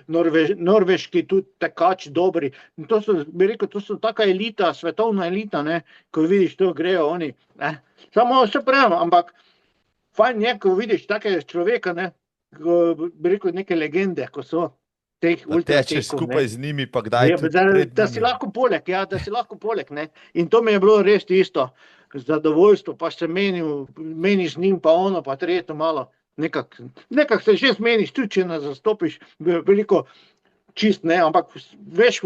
A: norveški tudi tekači dobri. In to so, bi rekel, to so taka elita, svetovna elita, ne, ko vidiš, to grejo oni, ne. Samo se pravim, ampak fajn je, ko vidiš take človeka, ne, ko, bi rekel, neke legende, ko so teh ultratekov.
B: Tečeš skupaj z njimi, pa kdaj
A: Ja,
B: tudi pred
A: da si
B: njimi.
A: lahko poleg, ja, da si lahko poleg, ne. In to mi je bilo res isto, zadovoljstvo, pa se meniš z njim, pa ono, pa tretje malo. Nekak se že zmeniš, tudi če ne zastopiš veliko čist, ne, ampak veš,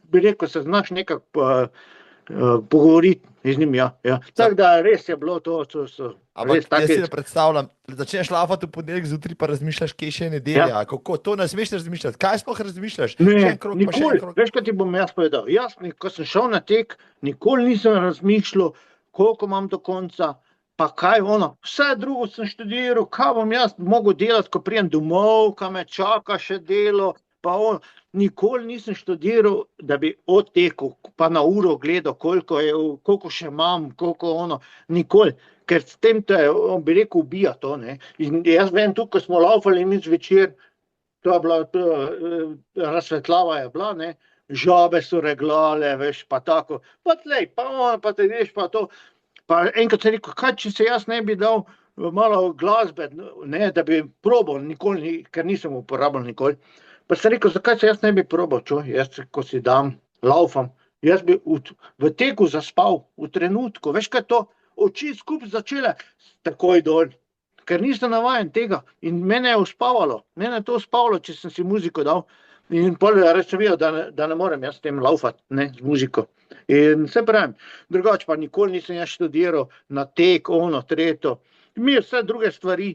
A: bi rekel, se znaš nekak pogovoriti z njim, ja. Tako da res je bilo to so
B: Ampak
A: res
B: jaz
A: take.
B: si ne predstavljam, začneš laufati v ponedeljek zjutraj, pa razmišljaš, kje še je nedelja, kako, to ne smeš razmišljati, kaj sploh razmišljaš? Še
A: Ne,
B: en krog, pa še en
A: nikoli,
B: krog.
A: veš, kaj ti bom jaz povedal, jaz, ko sem šel na tek, nikoli nisem razmišljal, koliko imam do konca, pa kaj ono, vse drugo sem študiral, kaj bom jaz mogel delati, ko prijem domov, kaj me čaka še delo, pa ono, nikoli nisem študiral, da bi odtekel, pa na uro gledal, koliko še imam, koliko ono, nikoli, ker s tem te, bi rekel, ubija to, ne, in jaz vem, tu, ko smo laufali mi zvečer, to je bila, razsvetljava je bila, ne, žabe so reglale, veš, pa tako, pa tlej, pa ono, pa te veš, pa to. Pa enkrat sem rekel, kaj če se jaz ne bi dal malo glasbe, ne, da bi probal, nikoli, ker nisem uporabil nikoli. Pa sem rekel, zakaj se jaz ne bi probal, jaz, ko si dam, laufam, jaz bi v teku zaspal, v trenutku, veš kaj to, oči skupaj začele takoj dol, ker nisem navajen tega in mene je to uspavalo, če sem si muziko dal. In pol res sem videl, da ne morem jaz s tem laufati, ne, z muziko. In se pravim, drugače pa nikoli nisem jaz študiral na tek, ono, tretjo, mi vse druge stvari,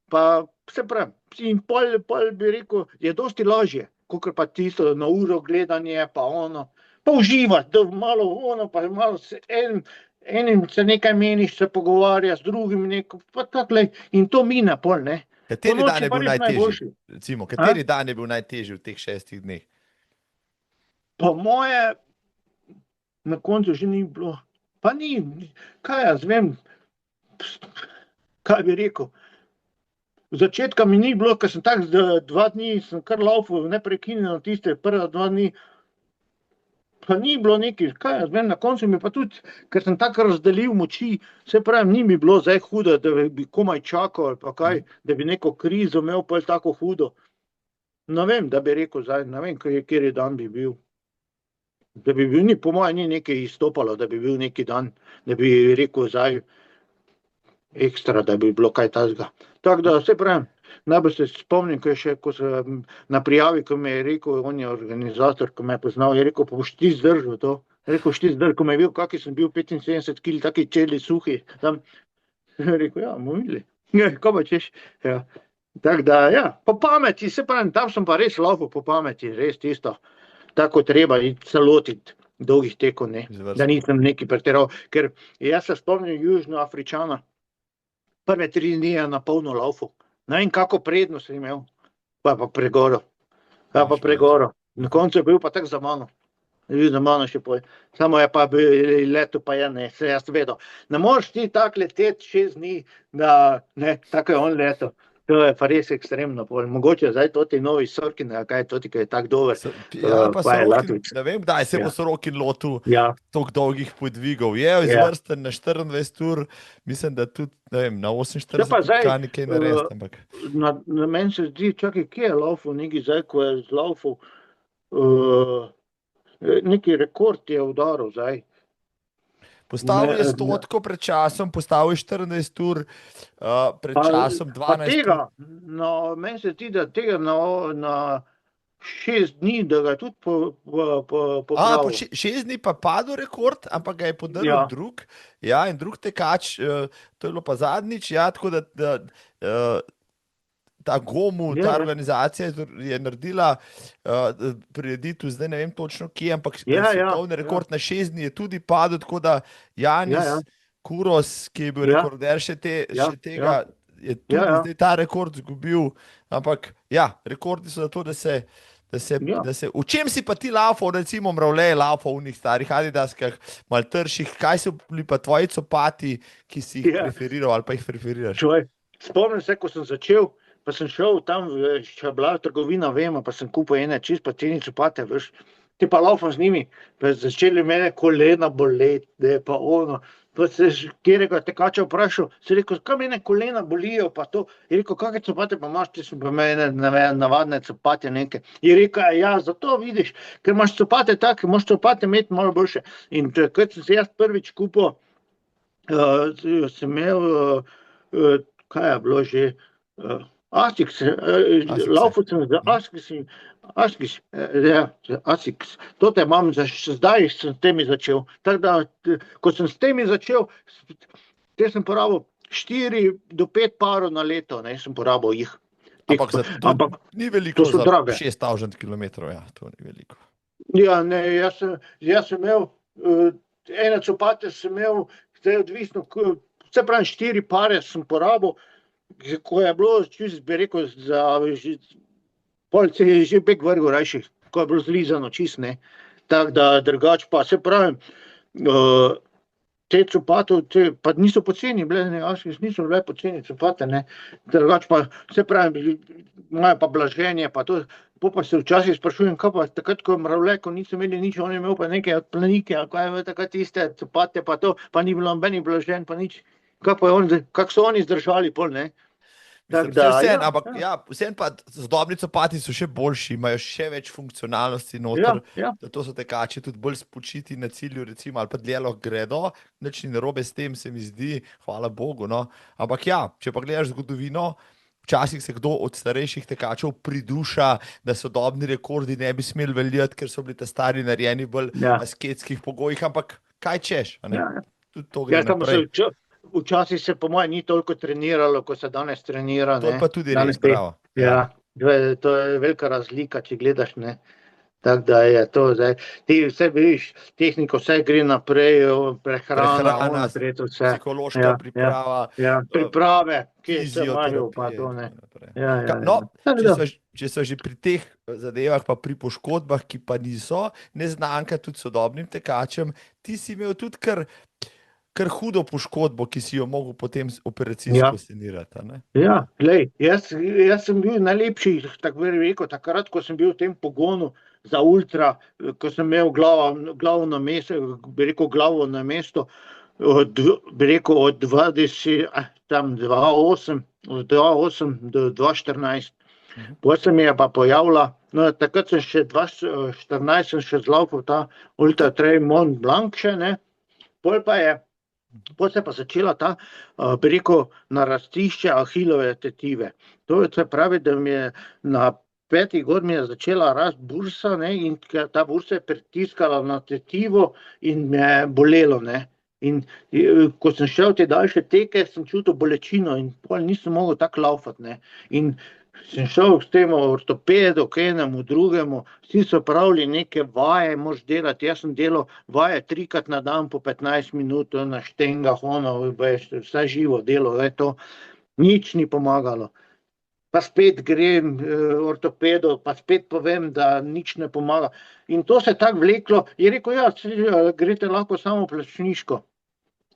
A: pa se pravim, in pol bi rekel, je dosti lažje, kakor pa tisto na uro gledanje, pa ono, pa uživati, da malo ono, pa malo se enim se nekaj meniš, se pogovarja, z drugim neko, pa takle, in to mine pol, ne.
B: Kateri
A: Ponoči
B: dan je
A: pa
B: bil
A: res
B: najtežji?
A: najboljši.
B: Recimo, kateri dan je bil najtežji v teh 6 dneh?
A: Po moje, na koncu že ni bilo, pa ni, kaj jaz vem, kaj bi rekel. V začetka mi ni bilo, ker sem tak 2 dni, sem kar laufal, neprekinjeno tiste prva 2 dni, pa ni bilo nekaj, kaj jaz vem, na koncu mi pa tudi, ker sem tako razdelil moči, se pravim, ni mi bilo zdaj hudo, da bi komaj čakal ali pa kaj, da bi neko krizo imel pol tako hudo. Ne vem, da bi rekel zdaj, ne vem, kateri dan bi bil. Da bi bil, po moje ni nekaj izstopalo, da bi bil neki dan, da bi rekel zdaj ekstra, da bi bilo kaj takega. Tako da, se pravim, najbolj se spomnim, ko sem na prijavi, ko mi je rekel, on je organizator, ko me je poznal, je rekel, pa boš ti zdržal to. Rekel, boš ti zdržal, ko me je videl, kaki sem bil 75 kil, taki čeli suhi. Tam. Rekel, ja, bomo videli. Kaj pa češ, ja. Tako da, ja, po pameti, se pravim, tam sem pa res laufal po pameti, res tisto. tako treba se lotiti dolgih tekov, ne.
B: Izvrstno.
A: Da nisem neki pretiral, ker jaz se spomnim Južnoafričana, prve 3 dni je na polno laufal. Ne vem, kako prednost je imel, pa pregoro. Na koncu je bil pa tak za mano. Je bil za mano še poj. Samo je pa bil leto, pa je ne, se jaz vedel. Ne moreš ti tak leteti 6 dni, da ne, tako je on leto. To je pa res ekstremno. Mogoče zdaj toti novi Sorkin, kaj je toti, ki je tak dober.
B: Ja, pa
A: pa je
B: Sorokin,
A: Latvic.
B: ne vem, kdaj se bo Sorokin lotil
A: Ja,
B: toliko dolgih podvigov. Je izvrsten na 24 ur, mislim, da tudi, ne vem, na 48
A: Ja, pa zdaj,
B: kaj nekaj narediti, ampak.
A: na meni se zdi, čakaj, kje je laufal neki zdaj, ko je zlaufal, neki rekord je udaril zdaj.
B: Postavil je
A: Ne,
B: 100 pred časom, postavil je 14 ur, pred časom
A: Pa
B: 12
A: tega,
B: ur.
A: no, meni se zdi, da tega na 6 dni, da ga tudi
B: Po
A: popravil.
B: 6 dni pa padel rekord, ampak ga je podrl
A: Ja.
B: drug. Ja, in drug tekač, to je bilo pa zadnjič, ja, tako da ta Gomu, ta organizacija je naredila prireditev, zdaj ne vem točno kje, ampak svetovni rekord na 6 dni je tudi padel, tako da Janis Kuros, ki je bil rekorder še tega, je tudi zdaj ta rekord izgubil, ampak ja, rekordi so za to, da se, v čem si pa ti laufal, recimo Mravlje je laufal v njih starih Adidaskah, malo trših, kaj so bili pa tvoji copati, ki si jih preferiral ali pa jih preferiraš?
A: Spomnim se, ko sem začel, pa sem šel tam, če je bila trgovina, vemo, pa sem kupil ene čist poceni copate, veš, ti pa laufam z njimi, pa začeli mene kolena boleti, da je pa ono, pa se kjerega tekača vprašal, si rekel, kaj mene kolena bolijo, pa to, je rekel, kakve copate pa imaš, ti so pa mene navadne copate neke, je rekel, ja, zato vidiš, ker imaš copate take, moš copate imeti malo boljše, in takrat sem se jaz prvič kupil, sem imel, kaj je bilo že, Asics, laufal sem za Asics, tote imam, zdaj sem s temi začel, tako da, ko sem s temi začel, te sem porabil 4 do 5 parov na leto, ne, sem porabil jih.
B: Ampak ni veliko za 6000 kilometrov, ja, to ni veliko.
A: Ja, ne, jaz sem imel, ene copate sem imel, zdaj odvisno, vse pravim, 4 pare sem porabil, ko je bilo, čist bi rekel, polce je že bek vrgel rajši, ko je bilo zlizano čist, ne. Tako da drugač pa, se pravim, te copate, pa niso poceni bile, ne, niso bile poceni copate, ne. Drugač pa, se pravim, imajo pa blaženje, pa to, pa se včasih sprašujem, kaj pa takrat, ko je Mravlje, ko niso imeli nič, on je imel pa neke od Planike, ali kaj je takrat tiste copate, pa to, pa ni bilo nobenih blaženj, pa nič. Kako so oni zdržali pol, ne?
B: Vsem pa sodobni copati so še boljši, imajo še več funkcionalnosti noter, zato so tekači tudi bolj spočiti na cilju, recimo, ali pa dlje lahko gredo, nič ni narobe s tem, se mi zdi, hvala Bogu, no. Ampak ja, če pa gledaš zgodovino, včasih se kdo od starejših tekačev priduša, da sodobni rekordi ne bi smeli veljati, ker so bili ta stari narejeni bolj asketskih pogojih, ampak kaj češ, a ne? Tudi to gre naprej.
A: Včasih se po mojem ni toliko treniralo, ko se danes trenira, ne.
B: To je pa tudi res, bravo.
A: Ja, to je velika razlika, če gledaš, ne. Tako da je to zdaj, ti vse vidiš, tehniko, vse gre naprej, prehrana, vse.
B: Psihološka priprava.
A: Priprave, ki se imajo, pa to ne.
B: No, če so že pri teh zadevah, pa pri poškodbah, ki pa niso neznanka tudi sodobnim tekačem, ti si imel tudi kar hudo poškodbo, ki si jo mogel potem operacijsko sanirati, ne?
A: Ja, glej, jaz sem bil najlepši, tako bi rekel, takrat, ko sem bil v tem pogonu za ultra, ko sem imel glavo na mesto, bi rekel glavo na mesto, bi rekel od 2008 do 2014. Potem se mi je pa pojavila, no, takrat sem še 2014 sem še zlaufal ta Ultra Trail Mont Blanc še, ne, Potem se pa začela ta, bi rekel, narastišče ahilove tetive. To se pravi, da mi je na 5. gor mi je začela rast bursa, ne, in ta bursa je pritiskala na tetivo in me je bolelo, ne. In ko sem šel te daljše teke, sem čutil bolečino in pol nisem mogel tako laufati, ne. In sem šel s tem ortopedu, k enemu, drugemu, vsi so pravili neke vaje, moraš delati, jaz sem delal vaje 3-krat na dan po 15 minut na štengah, vse živo delo, to nič ni pomagalo. Pa spet grem ortopedu, pa spet povem, da nič ne pomaga. In to se je tako vleklo, je rekel, ja, greste lahko samo plačniško.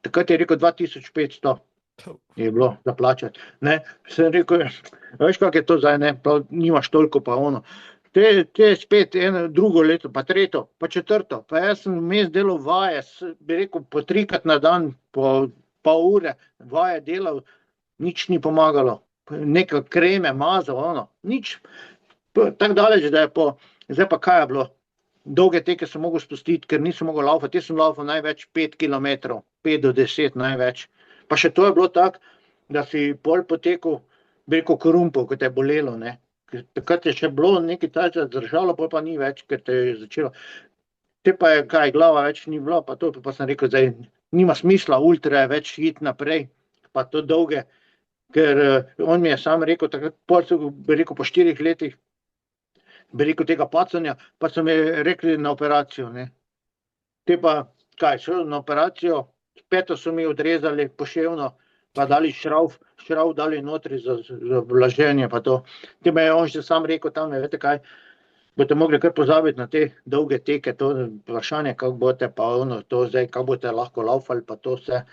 A: Takrat je rekel 2500. Je bilo za plačati. Sem rekel, veš, kak je to zdaj, nimaš toliko pa ono. Te spet drugo leto, pa tretjo, pa četrto. Pa jaz sem vmes delal vaje, bi rekel, po 3-krat na dan, po pol ure vaje delal, nič ni pomagalo. Neke kreme mazal, nič. Tako daleč, da je zdaj pa kaj je bilo? Dolge teke sem mogel spustiti, ker nisem mogel laufati. Jaz sem laufal največ 5 kilometrov, 5 do 10 največ. Pa še to je bilo tako, da si pol potekel, bi rekel, korumpov, ko te je bolelo, Takrat je še bilo nekaj časa zdržalo, pol pa ni več, ker te je začelo. Te pa je kaj, glava več ni bilo, pa to pa sem rekel, zdaj nima smisla ultra več iti naprej, pa to dolge, ker on mi je sam rekel, takrat bi rekel po 4 letih, bi rekel tega pacanja, pa so mi rekli na operacijo, Te pa, kaj, šel na operacijo, peto so mi odrezali poševno, pa dali šravf dali notri za vlaženje, pa to. Te me je on že sam rekel tam, veste kaj, boste mogli kar pozabiti na te dolge teke, to vprašanje, kako boste pa to zdaj, kako boste lahko laufali, pa to vse.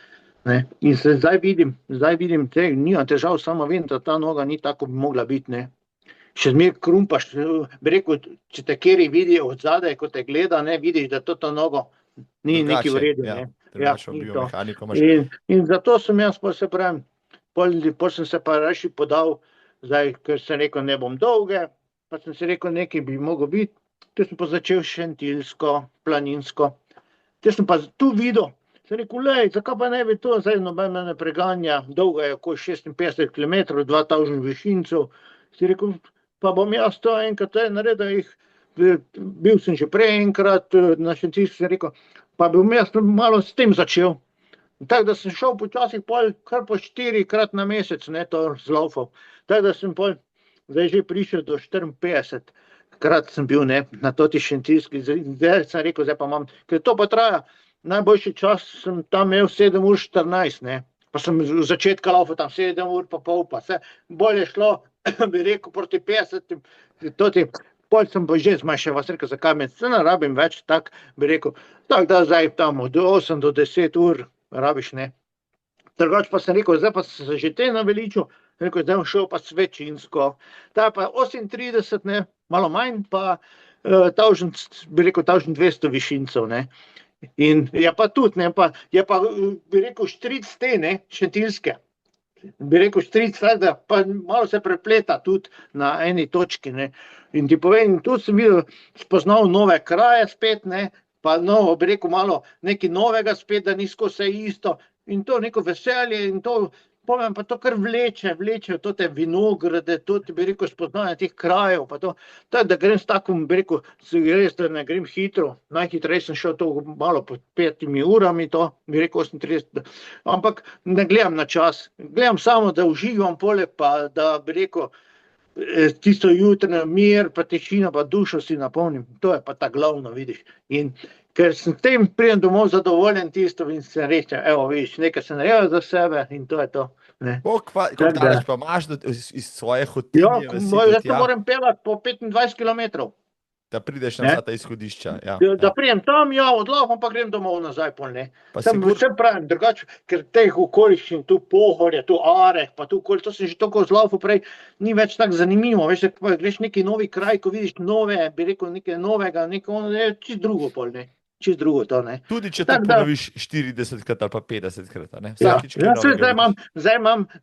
A: In se zdaj vidim, nimam težav, samo vem, da ta noga ni tako bi mogla biti, Še zmer krumpaš, bi rekel, če te kjeri vidijo od zadaj, ko te gleda, vidiš, da to nogo ni neki v redu, ni to. In zato sem jaz, se pravim, pol sem se pa reši podal, zdaj, ker sem rekel, ne bom dolge, pa sem se rekel, nekaj bi mogel biti, te sem pa začel šentilsko, planinsko. Te sem pa tu videl, sem rekel, zakaj pa ne bi to, zdaj noben me ne preganja, dolga je okoli 56 km, 2000 višincev, si rekel, pa bom jaz to enkrat naredil, bil sem že prej enkrat na šentilski, sem rekel, pa bom jaz malo s tem začel. Tako da sem šel počasih kar po 4-krat na mesec, to zlaufal. Tako da sem zdaj že prišel do 54 krat sem bil, na toti šentilski. Zdaj sem rekel, zdaj pa imam, ker to pa traja. Najboljši čas sem tam imel 7 ur 14, Pa sem v začetka laufal tam 7 ur pa pol, pa vse bolje šlo, bi rekel, proti 50, pol sem pa že zmanjševal, sem rekel, zakaj me, se ne rabim več, tako bi rekel, tako da zdaj tam od 8 do 10 ur rabiš, Drugač pa sem rekel, zdaj pa se že te naveličil, rekel, zdaj bom šel pa svečinsko, ta pa 38, malo manj, pa bi rekel, 1200 višincev, In je pa tudi, je pa, bi rekel, štric te, šentilske. Bi rekel, štric, da pa malo se prepleta tudi na eni točki, In ti povem, tu sem videl, spoznal nove kraje spet, pa bi rekel, malo nekaj novega spet, da ni skozi vse isto. In to neko veselje in to, povem, pa to kar vleče to te vinograde, to ti bi rekel, spoznanje teh krajev, pa to, da grem s takom, bi rekel, res, da ne grem hitro, najhitreje sem šel to malo pod 5 urami, to, bi rekel 38, ampak ne gledam na čas, gledam samo, da uživam poleg, pa da bi rekel, tisto jutranje mir, pa tišina, pa dušo si napolnim, to je pa ta glavno, vidiš, in ker sem tem pridem domov zadovoljen tisto in se reče, evo, vidiš, nekaj sem naredil za sebe in to je to.
B: Kako daleč pa imaš iz svoje hotelje?
A: Ja, to moram pelati po 25 km.
B: Da prideš na ta izhodišča.
A: Da pridem tam, odlaufam pa grem domov nazaj, Vse pravim, drugače, ker teh okoliščin, tu Pohorje, tu Areh, pa tu to sem že toliko zlaufal prej, ni več tako zanimivo, veš, greš neki novi kraj, ko vidiš nove, bi rekel, nekaj novega, čist drugo Čist drugo to,
B: Tudi če to ponoviš 40-krat ali pa 50-krat,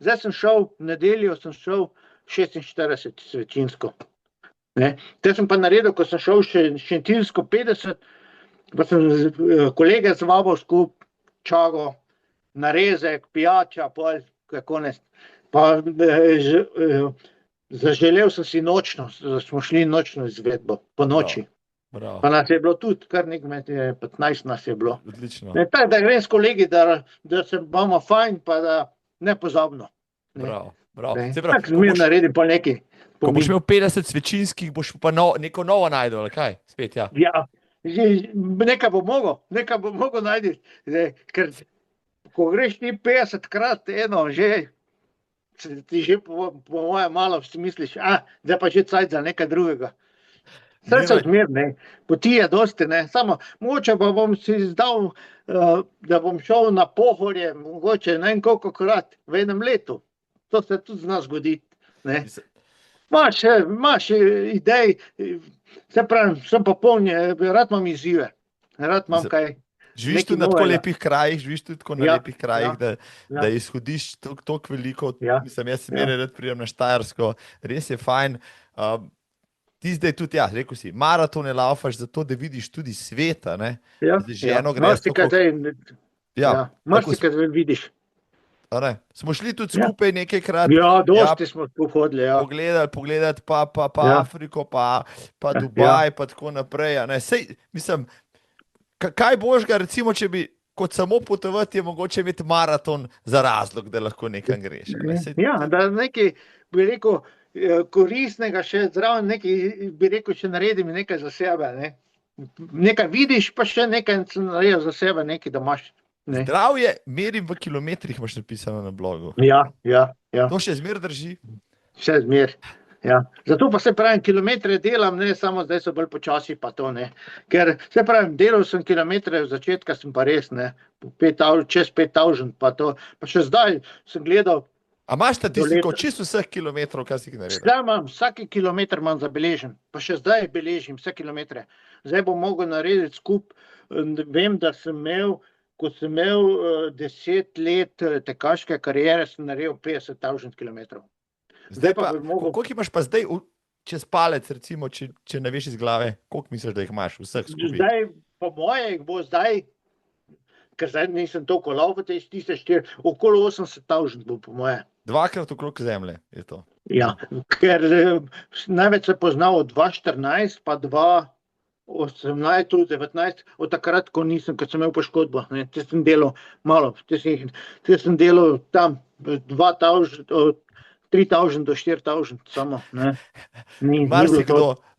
A: Zdaj sem šel, v nedeljo sem šel 46 svečinsko. Te sem pa naredil, ko sem šel šentilsko 50, pa sem kolege zvabil skup, čago, narezek, pijača, ko je konec. Pa zaželel sem si nočno, smo šli nočno izvedbo, po noči.
B: Bravo.
A: Pa nas je bilo tudi, kar nekaj 15 nas je bilo.
B: Odlično.
A: Tako da grem s kolegi, da se bomo fajn, pa da ne pozabno.
B: Bravo.
A: Tako mi naredim po
B: Ko boš imel 50 svečinskih, boš pa neko novo najdel, ali kaj? Spet, ja.
A: Ja, nekaj bo mogel najti, ker ko greš ti 50 krat eno, že ti že po moje malo misliš, zdaj pa že cajt za nekaj drugega. Srce zmer, ne, poti je dosti, ne, samo mogoče pa bom si izdal, da bom šel na Pohorje, mogoče ne vem koliko krat v enem letu. To se tudi zna zgoditi, ne. Imaš idej, se pravim, sem pa poln, rad imam izzive, rad imam kaj.
B: Živiš tudi na tako lepih krajih, lepih krajih, da izhodiš toliko veliko, mislim, jaz sem rad pridem na Štajersko, res je fajn. Ti zdaj tudi, rekel si, maratone laufaš zato, da vidiš tudi sveta, ne?
A: Marsikaj vidiš.
B: Smo šli tudi skupaj nekajkrat.
A: Dosti smo hodili,
B: Pogledati pa Afriko, pa Dubaj, pa tako naprej, ne? Sej, mislim, kaj božga, recimo, če bi kot samo potovati, je mogoče imeti maraton za razlog, da lahko nekam greš.
A: Da nekaj, bi rekel, koristnega še zraven, nekaj, bi rekel, če naredim nekaj za sebe, ne. Nekaj vidiš, pa še nekaj naredil za sebe, nekaj, da imaš.
B: Zdravje merim v kilometrih, imaš napisano na blogu.
A: Ja.
B: To še zmer drži?
A: Še zmer. Ja. Zato pa se pravim, kilometre delam, ne samo zdaj so bolj počasi pa to, ne. Ker se pravim, delal sem kilometre, v začetka sem pa res, ne, čez 5000 pa to, pa še zdaj sem gledal.
B: A imaš statistiko čisto vseh kilometrov, kaj si jih naredil?
A: Zdaj imam, vsaki kilometr imam zabeležen, pa še zdaj beležim vse kilometre. Zdaj bom mogel narediti skup, vem, da sem imel, ko sem imel 10 let tekaške kariere, sem naredil 50 000 kilometrov.
B: Zdaj pa, koliko imaš pa zdaj čez palec, recimo, če ne veš iz glave, koliko misliš, da jih imaš vseh skupaj?
A: Zdaj, po moje, jih bo zdaj, ker zdaj nisem toliko laufal, tiste 4, okoli 80 000 bo po moje.
B: Dvakrat okrog zemlje je to.
A: Ja, ker največ se poznal od 2014 pa 2018, tudi 19, od takrat, ko sem imel poškodbo. Te sem delal malo, te sem delal tam 2000, od 3000 do 4000 samo.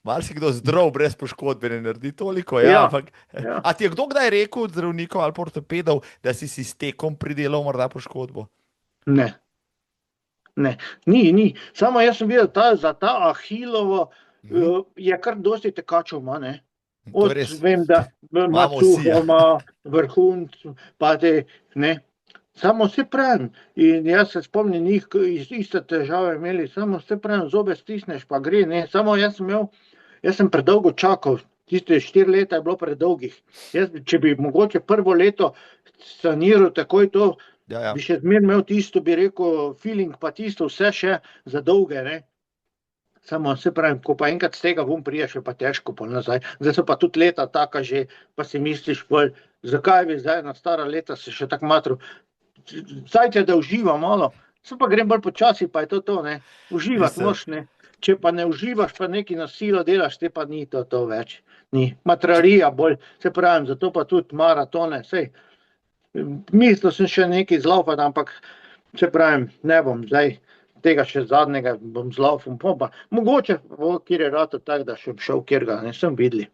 B: Marsikdo zdrav brez poškodbe ne naredi toliko, ampak. A ti je kdo kdaj rekel od zdravnikov ali ortopedov, da si s tekom pridelal morda poškodbo?
A: Ne. Ni. Samo jaz sem videl, za ta Ahilovo je kar dosti tekačev ima, ne. Vem, da ima Cuho, ima Vrhunc, pa te, ne. Samo se pravim, in jaz se spomnim njih, iste težave imeli, samo se pravim, zobe stisneš, pa gre, ne. Samo jaz sem predolgo čakal, tiste 4 leta je bilo predolgih. Če bi mogoče prvo leto saniral takoj to, bi še zmer imel tisto, bi rekel, feeling, pa tisto vse še za dolge, ne. Samo se pravim, ko pa enkrat z tega priješ, je pa težko pol nazaj. Zdaj so pa tudi leta taka že, pa si misliš pol, zakaj bi zdaj na stara leta se še tako matral. Cajt je, da uživam malo, sem pa grem bolj počasi, pa je to, ne. Uživati moš, ne. Če pa ne uživaš, pa nekaj na silo delaš, te pa ni to več. Ni. Matrarija bolj, se pravim, zato pa tudi maratone, sej. Mislil sem še nekaj zlaufati, ampak se pravim, ne bom zdaj tega še zadnjega bom zlaufal, pa mogoče, kjer je rato tak, da še šel kjerga, ne, sem videli.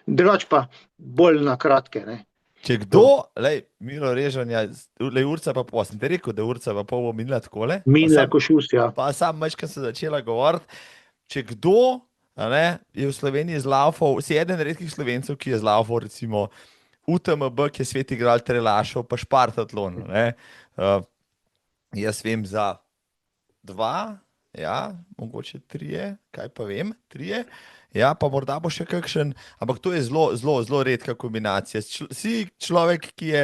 A: Drugač pa bolj na kratke, ne.
B: Če kdo, Miro Režanja, urca pa pol, sem te rekel, da urca pa pol bo minila takole.
A: Minila košus, ja.
B: Pa sam mečkam se začela govoriti, če kdo, je v Sloveniji zlaufal, si eden redkih Slovencev, ki je zlaufal, recimo, UTMB, ki je Sveti Gral Trelašov, pa Špartatlon, ne. Jaz vem za 2, mogoče 3, kaj pa vem, 3, pa morda bo še kakšen, ampak to je zelo redka kombinacija. Si človek, ki je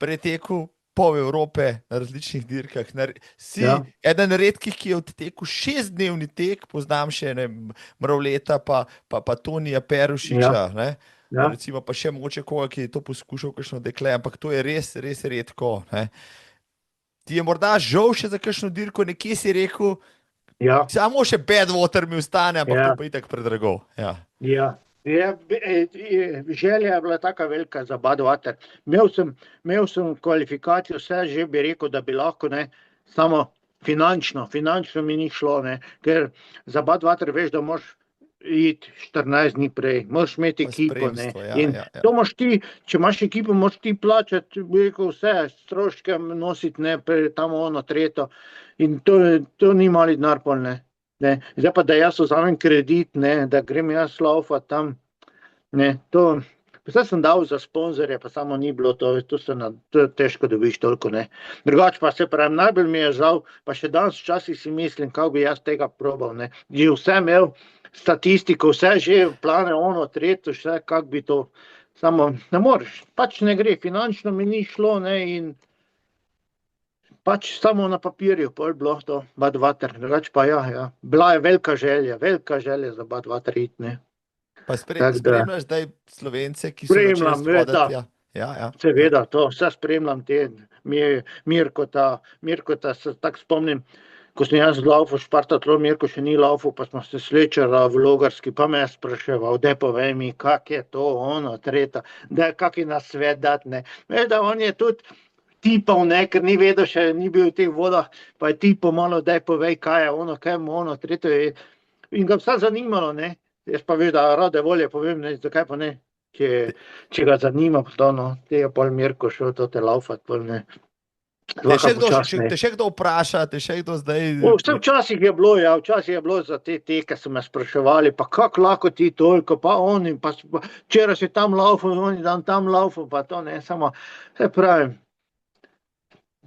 B: pretekel pol Evrope na različnih dirkah, si eden redkih, ki je odtekel 6-dnevni tek, poznam še Mravleta, pa Tonija Perušiča, ne. Recimo pa še mogoče koga, ki je to poskušal kakšno dekle, ampak to je res redko, ne. Ti je morda žal še za kakšno dirko, nekje si rekel, samo še Badwater mi ostane, ampak to pa itak predrago.
A: Želja je bila taka velika za Badwater. Imel sem kvalifikacijo, vse že bi rekel, da bi lahko, ne, samo finančno mi ni šlo, ne, ker za Badwater veš, da moraš iti 14 dni prej, moraš imeti
B: Pa
A: ekipo, ne,
B: spremstvo,
A: in to moraš ti, če imaš ekipo, moraš ti plačati, bi rekel, vse stroške nositi, ne, tam treto, in to ni mali denar pol, ne. Zdaj pa, da jaz vzamem kredit, ne, da grem jaz laufat tam, ne, vse sem dal za sponzorje, pa samo ni bilo to težko dobiš toliko, ne. Drugače pa se pravim, najbolj mi je žal, pa še danes včasih si mislim, kako bi jaz tega probal, ne. Že vse imel statistiko, vse že plane, tretje, vse, kako bi to, samo ne moreš, pač ne gre, finančno mi ni šlo, ne, in pač samo na papirju, pol bilo to Badwater, drugače pa ja, bila je velika želja za Badwater iti, ne.
B: Pa spremljaš zdaj Slovence, ki so
A: Spremljam,
B: začeli spodati? Ja.
A: Seveda, to vse spremljam, Mirkota se tako spomnim, ko sem jaz laufal Špartatlon, Mirko še ni laufal, pa smo se slečali v Logarski, pa me je spraševal, daj povej mi, kak je to, treta, kak je nasvet dat, ne. Veš, da on je tudi tipal, ne, ker ni vedel, še ni bil v teh vodah, pa je tipal malo, daj povej, kaj je tretje je, in ga vse zanimalo, ne. Jaz pa veš, da rade volje povem, ne, zakaj pa ne, če ga zanima, te je pol Mirko šel to te laufat, pol ne.
B: Te še kdo vpraša, te še kdo zdaj...
A: Včasih je bilo za te teke, so me spraševali, pa kako lahko ti toliko, pa oni, pa včeraj si tam laufal, oni dan tam laufal, pa to ne, samo, se pravim,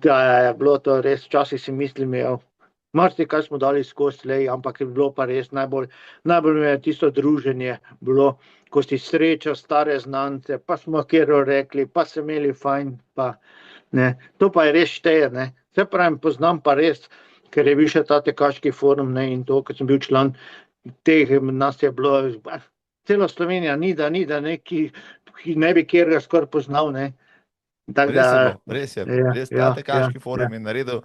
A: da je bilo to res, včasih si mislim, marsikaj smo dali skozi lej, ampak je bilo pa res najbolj mi je tisto druženje bilo, ko si srečal stare znance, pa smo kjero rekli, pa se imeli fajn, pa ne, to pa je res šteje, ne. Se pravim, poznam pa res, ker je bil še ta tekaški forum, ne, in to, ker sem bil član teh, nas je bilo, celo Slovenija, ni da neki, ki ne bi kjerga skoraj poznal, ne.
B: Res je, ta tekaški forum je naredil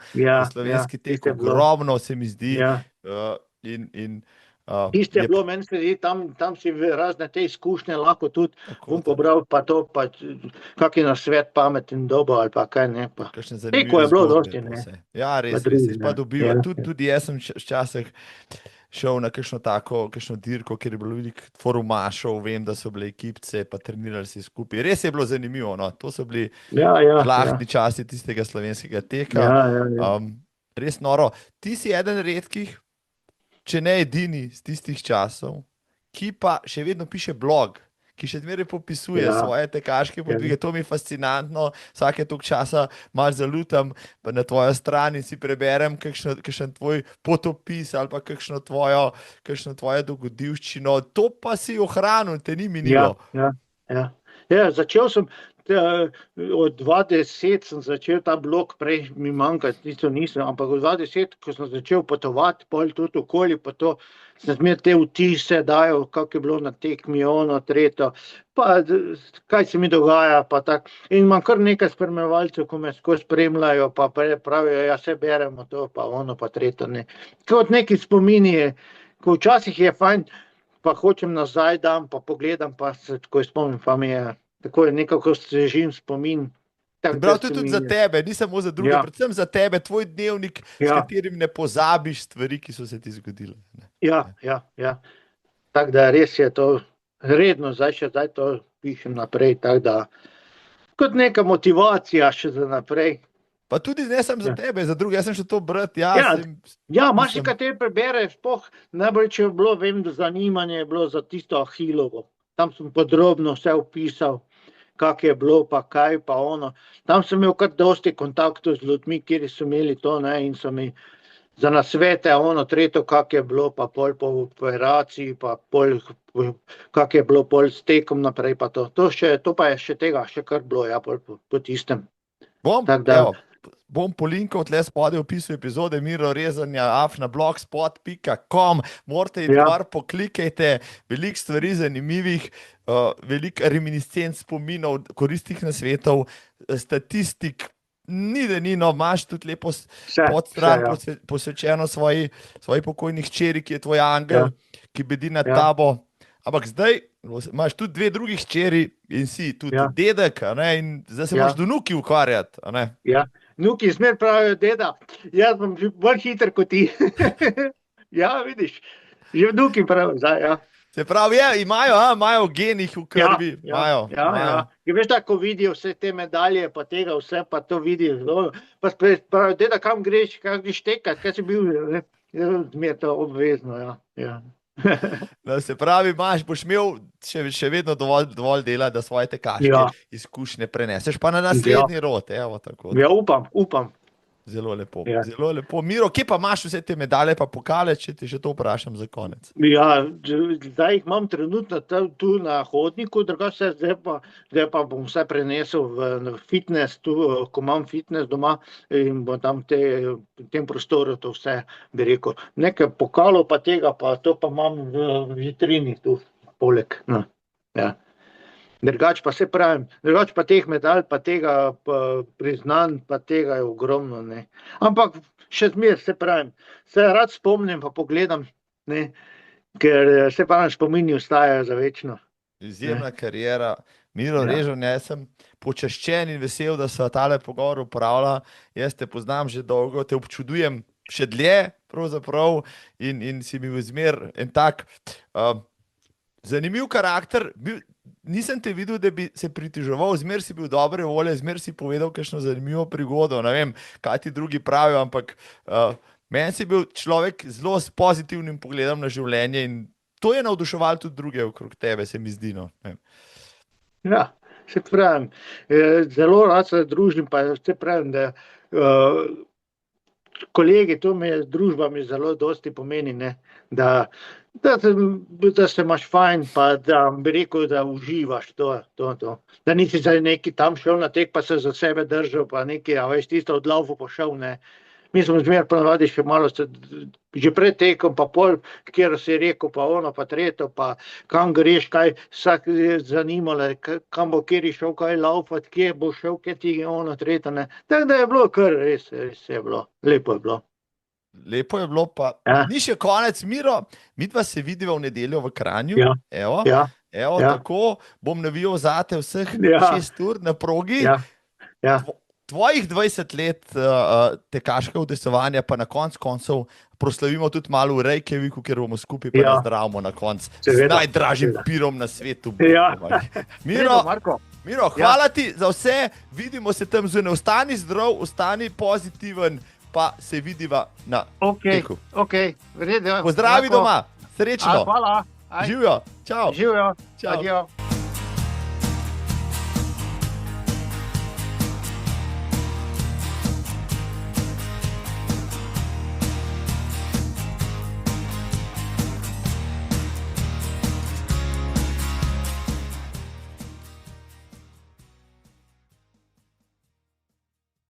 B: slovenski tek ogromno, se mi zdi, in
A: Tisto je bilo, meni se zdi, tam si razne te izkušnje lahko tudi pobral, pa to, pa kak je nasvet pameten dobo, ali pa kaj ne, pa teko je bilo dosti, ne.
B: Ja, res, pa dobiva, tudi jaz sem včasih šel na kakšno dirko, kjer je bilo veliko forumašov, vem, da so bile ekipce, pa trenirali si skupaj. Res je bilo zanimivo, no, to so bili žlahtni časi tistega slovenskega teka. Res noro. Ti si eden redkih, če ne edini z tistih časov, ki pa še vedno piše blog, ki še zmeraj popisuje svoje tekaške podvige. To mi je fascinantno, vsake toliko časa malo zalutam na tvojo stran in si preberem kakšen tvoj potopis ali pa kakšno tvojo dogodivščino. To pa si ohranil, te ni minilo.
A: Ja, začel sem od 2010 sem začel ta blog, prej mi manjka, nisem, ampak od 2010, ko sem začel potovati, pol tudi okoli, pa to sem zmer te vtise dajal, kako je bilo na tekmi, tretje, pa kaj se mi dogaja, pa tako. In imam kar nekaj spremljevalcev, ko me skozi spremljajo, pa pravijo, ja, se beremo to, pa pa tretje, ne. Kot neki spomini, ko včasih je fajn, pa hočem nazaj dan, pa pogledam, pa se tako spomnim, pa mi je tako je nekako svežim spomin.
B: Prav, to je tudi za tebe, ni samo za druge, predvsem za tebe, tvoj dnevnik, s katerim ne pozabiš stvari, ki so se ti zgodile.
A: Ja. Tako da res je to redno, zdaj to pišem naprej, tako da kot neka motivacija še za naprej.
B: Pa tudi ne sem za tebe, za druge, jaz sem še to brati.
A: Marsikateri prebere, sploh najbolj, če je bilo, vem, da zanimanje je bilo za tisto Ahilovo. Tam sem podrobno vse opisal, kak je bilo, pa kaj, pa Tam sem imel kar dosti kontaktov z ljudmi, kjer so imeli to, ne, in so mi za nasvete, tretje, kak je bilo, pa pol po operaciji, pa pol, kak je bilo pol s tekom naprej, pa to. To pa je še tega, še kar bilo, po tistem.
B: Bom polinkal tle spodaj v opisu epizode Miro Rezanja, na blogspot.com, morate iti gor, poklikajte, veliko stvari zanimivih, veliko reminiscenc, spominov, koristnih nasvetov, statistik, imaš tudi lepo podstran posvečeno svoji pokojni hčeri, ki je tvoj angel, ki bedi nad tabo. Ampak zdaj imaš tudi dve drugi hčeri in si tudi dedek, in zdaj se moraš do vnuki ukvarjati.
A: Vnuki zmer pravijo, deda, jaz bom bolj hiter kot ti. Ja, vidiš, že vnuki pravijo zdaj, ja.
B: Se pravi, imajo genih v krvi.
A: Ja. Ja, veš, da ko vidijo vse te medalje, pa tega vse, pa to vidijo. No, pa pravijo, deda, kam greš, kaj greš tekat, kaj si bil, ne? Zmer to obvezno, ja.
B: No, se pravi, boš imel še vedno dovolj dela, da svoje tekaške izkušnje preneseš, pa na naslednji rod. Evo, tako.
A: Ja, upam.
B: Zelo lepo, zelo lepo. Miro, kje pa imaš vse te medalje pa pokale, če ti že to vprašam za konec?
A: Ja, zdaj jih imam trenutno tu na hodniku, drugače zdaj pa bom vse prenesel v fitness, tu, ko imam fitness doma in bom tam v tem prostoru to vse, bi rekel. Nekaj pokalov pa tega, pa to pa imam v vitrini tu, poleg. No, ja. Drugač pa se pravim, drugač pa teh medalj, pa tega priznanj, pa tega je ogromno, ne. Ampak še zmer, se pravim, se rad spomnim, pa pogledam, ne, ker se pravim, spomini ostajajo za večno.
B: Izjemna kariera. Miro Režon, jaz sem počaščen in vesel, da se tale pogovor upravlja. Jaz te poznam že dolgo, te občudujem še dlje, pravzaprav, in si mi zmer en tak zanimiv karakter. Nisem te videl, da bi se pritoževal, zmer si bil dobre volje, zmer si povedal kakšno zanimivo prigodo, ne vem, kaj ti drugi pravijo, ampak meni si bil človek zelo s pozitivnim pogledom na življenje in to je navduševalo tudi druge okrog tebe, se mi zdi, no.
A: Ja, se pravim, zelo rad se družim, pa se pravim, da kolegi, družba mi zelo dosti pomeni, ne, da se imaš fajn, pa da bi rekel, da uživaš to. Da nisi zdaj neki tam šel na tek, pa se za sebe držal, pa neki, a veš, tisto od laufu pošel, ne. Mi smo zmer ponavadi še malo že pred tekom, pa pol, kjer si rekel, pa ono, pa treto, pa kam greš, kaj vsak zanimalo, kam bo kjer šel, kaj laufat, kje bo šel, kje ti je ono, treto, ne. Tako da je bilo kar res je bilo, lepo je bilo.
B: Lepo je bilo, pa ni še konec, Miro, midva se vidiva v nedeljo v Kranju, evo, tako, bom navijal zate vseh 6 ur na progi, tvojih 20 let tekaškega udejstvovanja, pa na koncev proslavimo tudi malo v Reykjaviku, ker bomo skupaj pa nazdravimo na koncu z najdražjim pirom na svetu. Miro, hvala ti za vse, vidimo se tam zunaj, ostani zdrav, ostani pozitiven, pa se vidiva na teku.
A: V redu.
B: Pozdravi doma, srečno.
A: Hvala.
B: Živijo, čau.
A: Živijo, adijo.